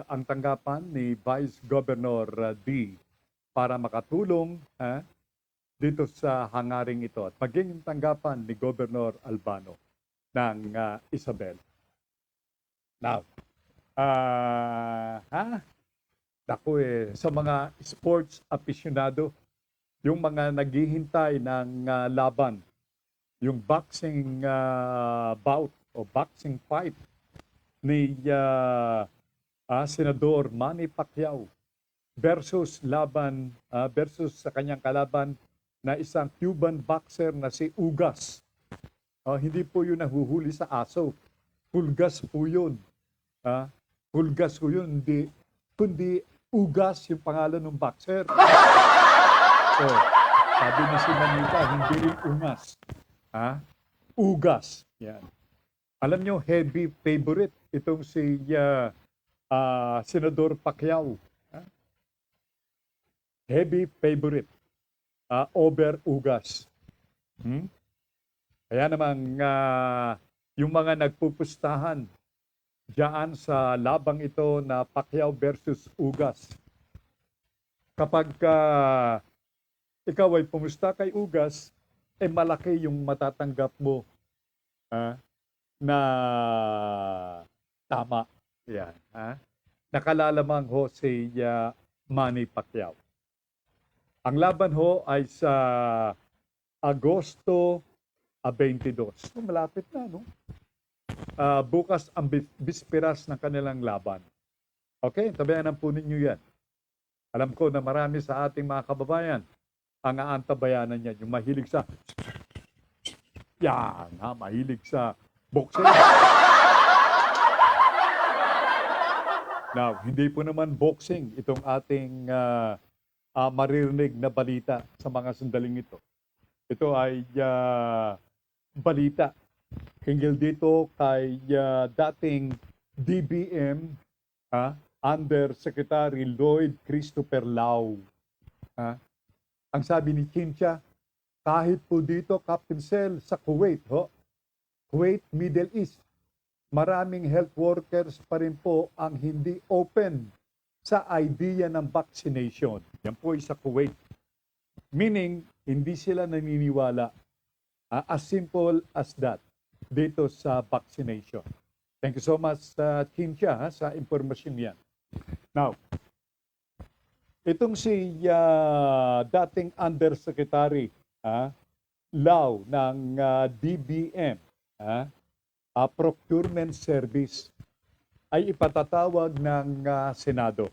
ang tanggapan ni Vice Governor D para makatulong dito sa hangaring ito at maging yung tanggapan ni Governor Albano ng Isabela. Now, sa mga sports aficionado, yung mga naghihintay ng laban, yung boxing bout o boxing fight ni Senador Manny Pacquiao versus sa kanyang kalaban na isang Cuban boxer na si Ugas. Hindi po yun nahuhuli sa aso. Pulgas po yun. Pulgas po yun. Kundi Ugas yung pangalan ng boxer. Sabi ni si Manita, hindi rin Ungas. Ugas. Yan. Alam nyo, heavy favorite itong si Senador Pacquiao. Heavy favorite over Ugas. Kaya naman yung mga nagpupustahan diyan sa labang ito na Pacquiao versus Ugas. Kapag ikaw ay pumusta kay Ugas, malaki yung matatanggap mo na tama. Yan. Nakalalamang ho si Manny Pacquiao. Ang laban ho ay sa Agosto 22. Malapit na, no? Bukas ang bisperas ng kanilang laban. Okay, tabayanan po ninyo yan. Alam ko na marami sa ating mga kababayan ang aantabayanan yan. Yung mahilig sa mahilig sa boxing. Now, hindi po naman boxing itong ating maririnig na balita sa mga sandaling ito. Ito ay balita hinggil dito kay dating DBM Undersecretary Lloyd Christopher Lau. Ang sabi ni Chincha, kahit po dito, Captain Sel, sa Kuwait, Kuwait, Middle East, maraming health workers pa rin po ang hindi open sa idea ng vaccination. Yan po ay sa Kuwait. Meaning, hindi sila naniniwala. As simple as that dito sa vaccination. Thank you so much, Chincha, sa impormasyon yan. Now, itong si dating Undersecretary Lau ng DBM, Procurement Service, ay ipatatawag ng Senado.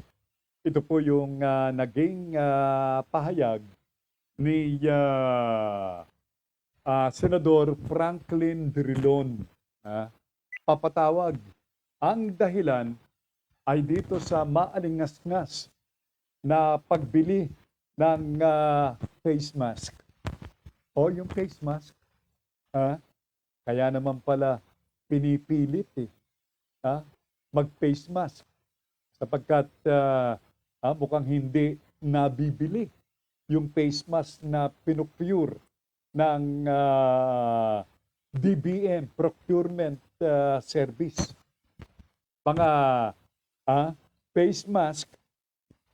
Ito po yung naging pahayag ni Senador Franklin Drilon. Papatawag. Ang dahilan ay dito sa maalingas-ngas na pagbili ng face mask. Yung face mask, kaya naman pala pinipilit mag-face mask sapagkat mukhang hindi nabibili yung face mask na pinocure ng DBM Procurement Service. Mga face mask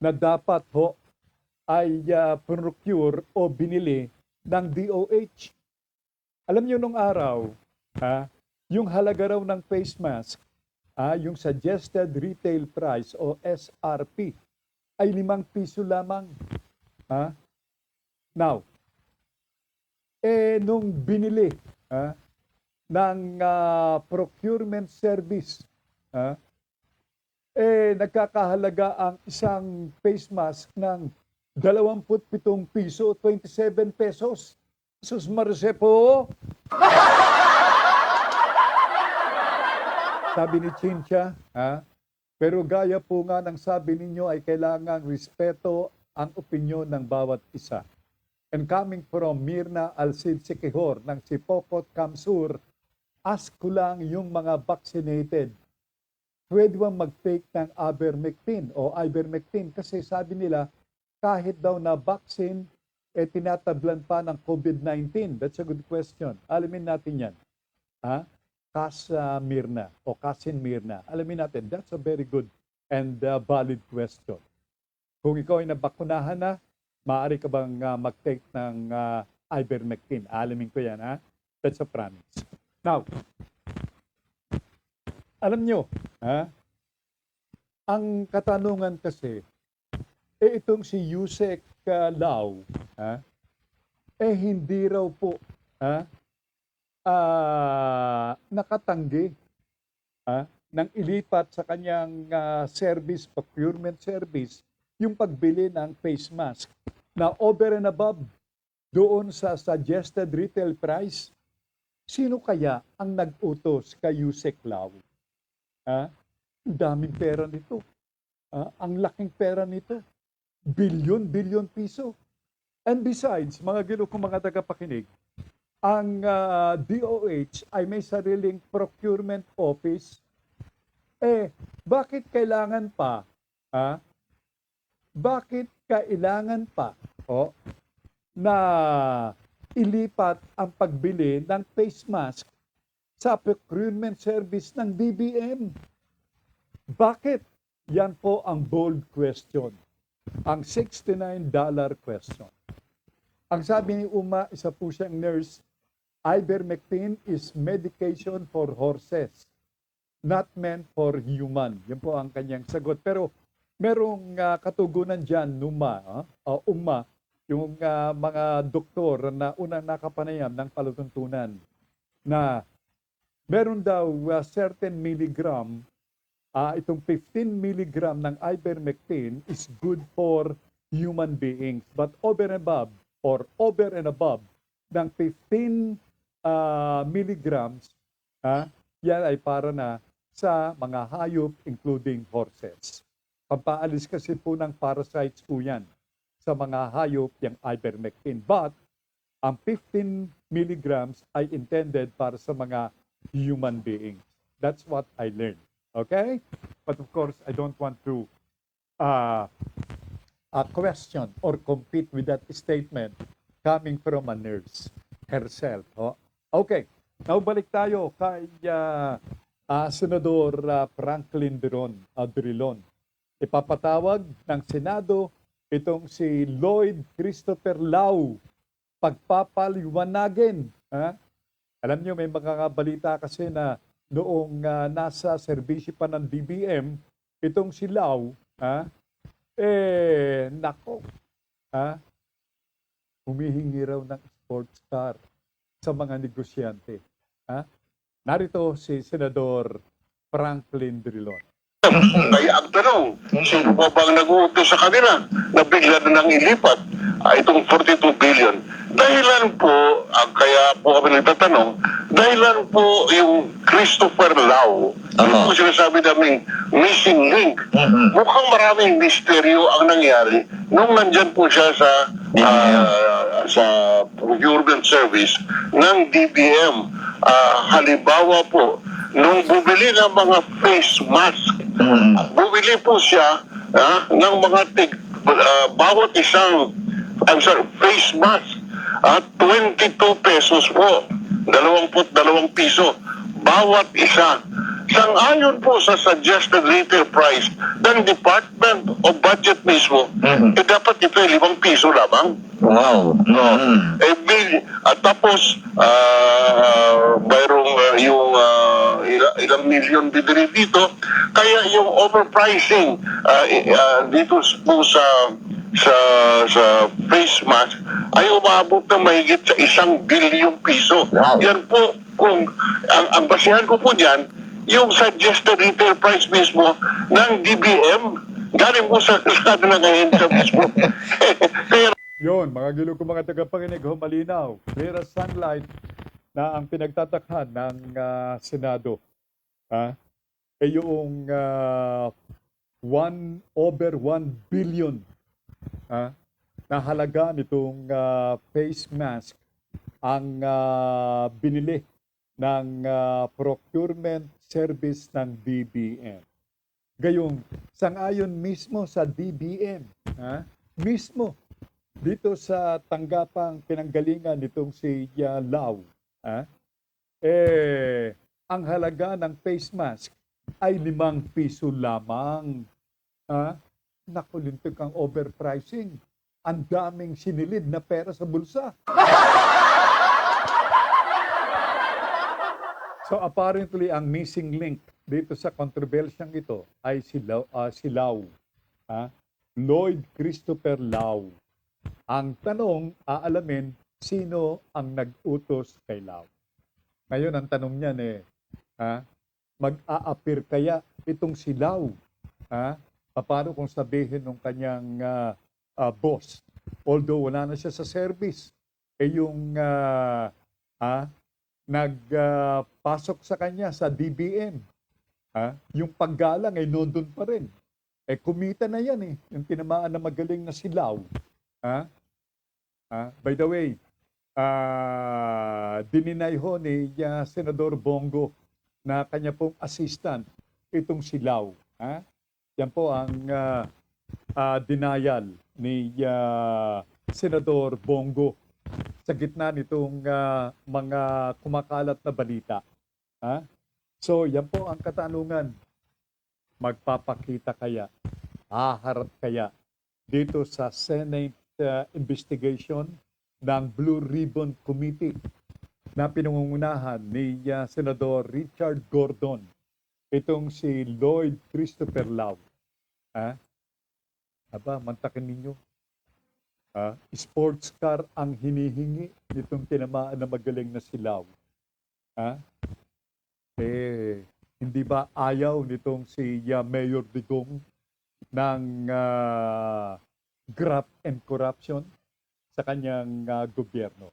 na dapat ay procure o binili ng DOH. Alam niyo nung araw, yung halaga raw ng face mask, yung suggested retail price o SRP ay 5 piso lamang. Now, nung binili ng procurement service, nagkakahalaga ang isang face mask ng 27 piso, 27 pesos. Sus Marce po. Sabi ni Chincha, Pero gaya po nga ng sabi ninyo ay kailangang respeto ang opinyon ng bawat isa. And coming from Mirna Alcid Sikihor ng Sipokot Kamsur, ask ko lang yung mga vaccinated, pwede bang mag-take ng ivermectin o ivermectin? Kasi sabi nila, kahit daw na vaccine, tinatablan pa ng COVID-19. That's a good question. Alamin natin yan. Ha? Mirna o Kasin Mirna. Alamin natin, that's a very good and valid question. Kung ikaw ay nabakunahan na, maaari ka bang mag-take ng ivermectin? Alamin ko yan, ha? That's a promise. Now, alam nyo, ha? Ang katanungan kasi, itong si Yusek Lau, ha? Hindi raw po, ha? Nakatanggi ng ilipat sa kanyang service, procurement service, yung pagbili ng face mask na over and above doon sa suggested retail price. Sino kaya ang nag-utos kay Yusek Lau? Ang daming pera nito. Ang laking pera nito. Bilyon piso. And besides, mga gilo kong mga tagapakinig, ang DOH ay may sariling procurement office. Bakit kailangan pa? Bakit kailangan pa na ilipat ang pagbili ng face mask sa procurement service ng DBM? Bakit? Yan po ang bold question. Ang $69 question. Ang sabi ni Uma, isa po siyang nurse, ivermectin is medication for horses, not meant for human. Yan po ang kanyang sagot. Pero merong katugunan dyan, Uma, yung mga doktor na unang nakapanayam ng palatuntunan na meron daw certain milligram, itong 15 milligram ng ivermectin is good for human beings. But over and above ng 15 milligrams, yan ay para na sa mga hayop including horses. Pampaalis kasi po ng parasites po yan sa mga hayop yung ivermectin. But ang 15 milligrams ay intended para sa mga human beings. That's what I learned. Okay? But of course, I don't want to question or compete with that statement coming from a nurse herself. Okay. Now, balik tayo kay Senador Franklin Drilon. Ipapatawag ng Senado itong si Lloyd Christopher Lau. Pagpapaliwanagin. Alam nyo, may mga balita kasi na noong nasa serbisyo pa ng DBM, itong si Lau, humihingi raw ng sports car sa mga negosyante. Narito si Senador Franklin Drilon. Kaya ang tanong, sino pa bang nag-uutos sa kanila na bigla na nang ilipat itong 42 billion? Dahilan po, kaya po kami nagtatanong, dahilan po yung Christopher Lau, yung po sinasabi namin missing link. Mukhang maraming misteryo ang nangyari nung nandyan po siya sa procurement service ng DBM. Halimbawa po, nung bumili ng mga face mask, bumili po siya ng mga bawat isang face mask at 22 pesos po, 22 piso bawat isa. Sang-ayon po sa suggested retail price ng Department of Budget mismo, dapat ito ay 5 piso lamang. Wow. No. Tapos, mayroong ilang milyon bibili dito. Kaya yung overpricing dito po sa face mask ay umabot na mahigit sa 1 bilyong piso. Wow. Yan po, kung ang basihan ko po dyan, yung suggested retail price mismo ng DBM, galing po sa kalsada ng ahensya mismo. Kaya Yun, mga gilo ko mga tagapakinig, malinaw. Clear as sunlight na ang pinagtatakhan ng Senado. yung 1/1 billion na halaga nitong face mask ang binili ng procurement service ng DBM. Gayong sangayon mismo sa DBM, mismo dito sa tanggapang pinanggalingan nitong si Lau, ang halaga ng face mask ay 5 piso lamang. Naku, lintik ang overpricing. Ang daming sinilid na pera sa bulsa. So apparently, ang missing link dito sa kontrobersyang ito ay si Lau. Lloyd Christopher Lau. Ang tanong, aalamin, sino ang nag-utos kay Lau? Ngayon, ang tanong niyan mag-a-appear kaya itong si Lau? Paano kung sabihin ng kanyang boss, although wala na siya sa service, yung nagpasok sa kanya sa DBM, yung paggalang ay nandun pa rin. Kumita na yan yung tinamaan na magaling na si Lau. By the way, dininay ho ni Senador Bongo na kanya pong assistant, itong si Lau. Yan po ang denial ni Senador Bongo sa gitna nitong mga kumakalat na balita. So yan po ang katanungan. Magpapakita kaya, haharap kaya dito sa Senate investigation ng Blue Ribbon Committee na pinangungunahan ni Senador Richard Gordon, itong si Lloyd Christopher Lau. Mantakin ninyo. Sports car ang hinihingi nitong tinamaan na magaling na si Lau. Hindi ba ayaw nitong si Mayor Digong ng graft and corruption sa kanyang gobyerno?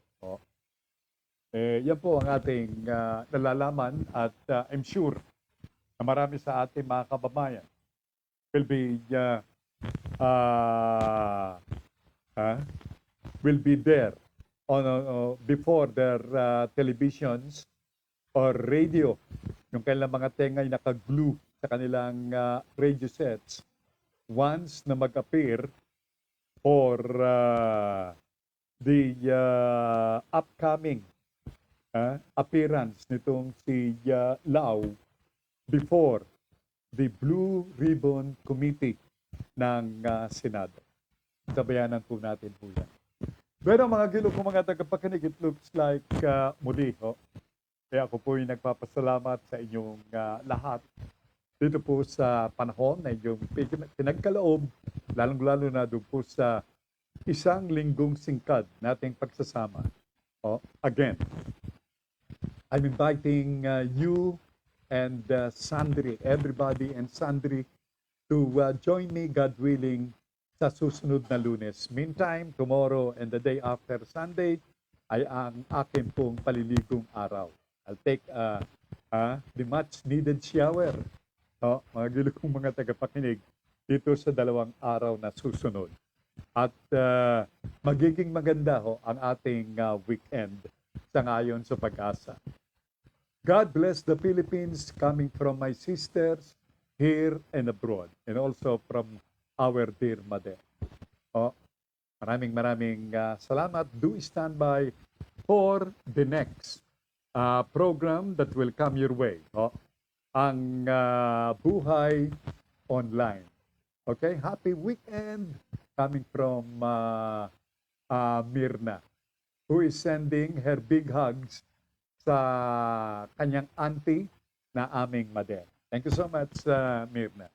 Yan po ang ating nalalaman at I'm sure na marami sa ating mga kababayan will be there on before their televisions or radio. Yung kanilang mga tenga ay nakaglue sa kanilang radio sets once na mag-appear for the upcoming appearance nitong si Lau before the Blue Ribbon Committee ng Senado. Sabayanan po natin po yan. Pero mga gilo kong mga tagapakinig, it looks like muli kaya ako po yung nagpapasalamat sa inyong lahat dito po sa panahon na inyong pinagkaloob, lalong-lalo na doon po sa isang linggong singkad nating pagsasama. Again, I'm inviting you and Sandri, everybody and Sandri, to join me, God willing, sa susunod na Lunes. Meantime, tomorrow and the day after Sunday ay ang akin pong paliligong araw. I'll take the much needed shower. Mga gilo kong mga tagapakinig dito sa 2 araw na susunod. At magiging maganda ang ating weekend sa ngayon sa Pag-asa. God bless the Philippines, coming from my sisters here and abroad, and also from our dear mother. Maraming salamat. Do stand by for the next program that will come your way. Ang Buhay Online. Okay? Happy weekend coming from Mirna, who is sending her big hugs sa kanyang auntie na aming mother. Thank you so much, Mirna.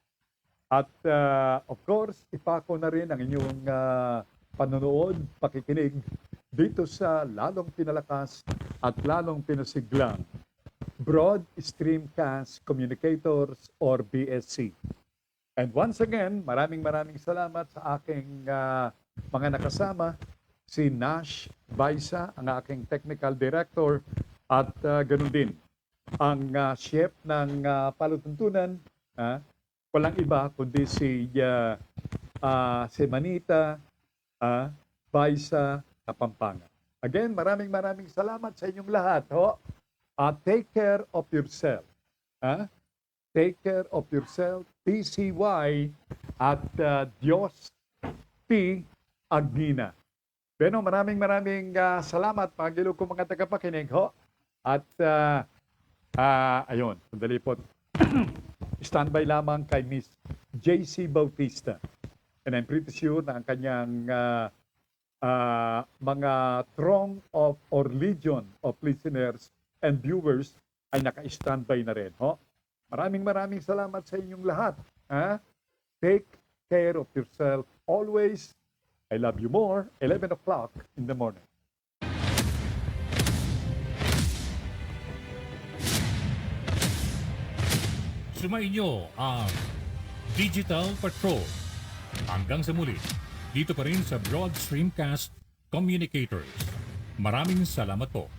At of course, ipako na rin ang inyong panonood, pakikinig dito sa lalong pinalakas at lalong pinasiglang Broad Streamcast Communicators or BSC. And once again, maraming salamat sa aking mga nakasama, si Nash Baisa, ang aking technical director, at ganun din ang chef ng palatuntunan, walang iba kundi si Manita Baisa Kapampangan. Again, maraming salamat sa inyong lahat. Ho. Take care of yourself. Take care of yourself. PCY at Diyos P. Agnina. Beno, maraming salamat mga ko mga tagapakinig. Ho. At ayun, sandali po. Standby lamang kay Miss JC Bautista. And I'm pretty sure na ang kanyang mga throng of or legion of listeners and viewers ay naka-standby na rin. Ho? Maraming salamat sa inyong lahat. Take care of yourself always. I love you more. 11 o'clock in the morning. Sumainyo ang Digital Patrol. Hanggang sa muli, dito pa rin sa Broad Streamcast Communicators. Maraming salamat po.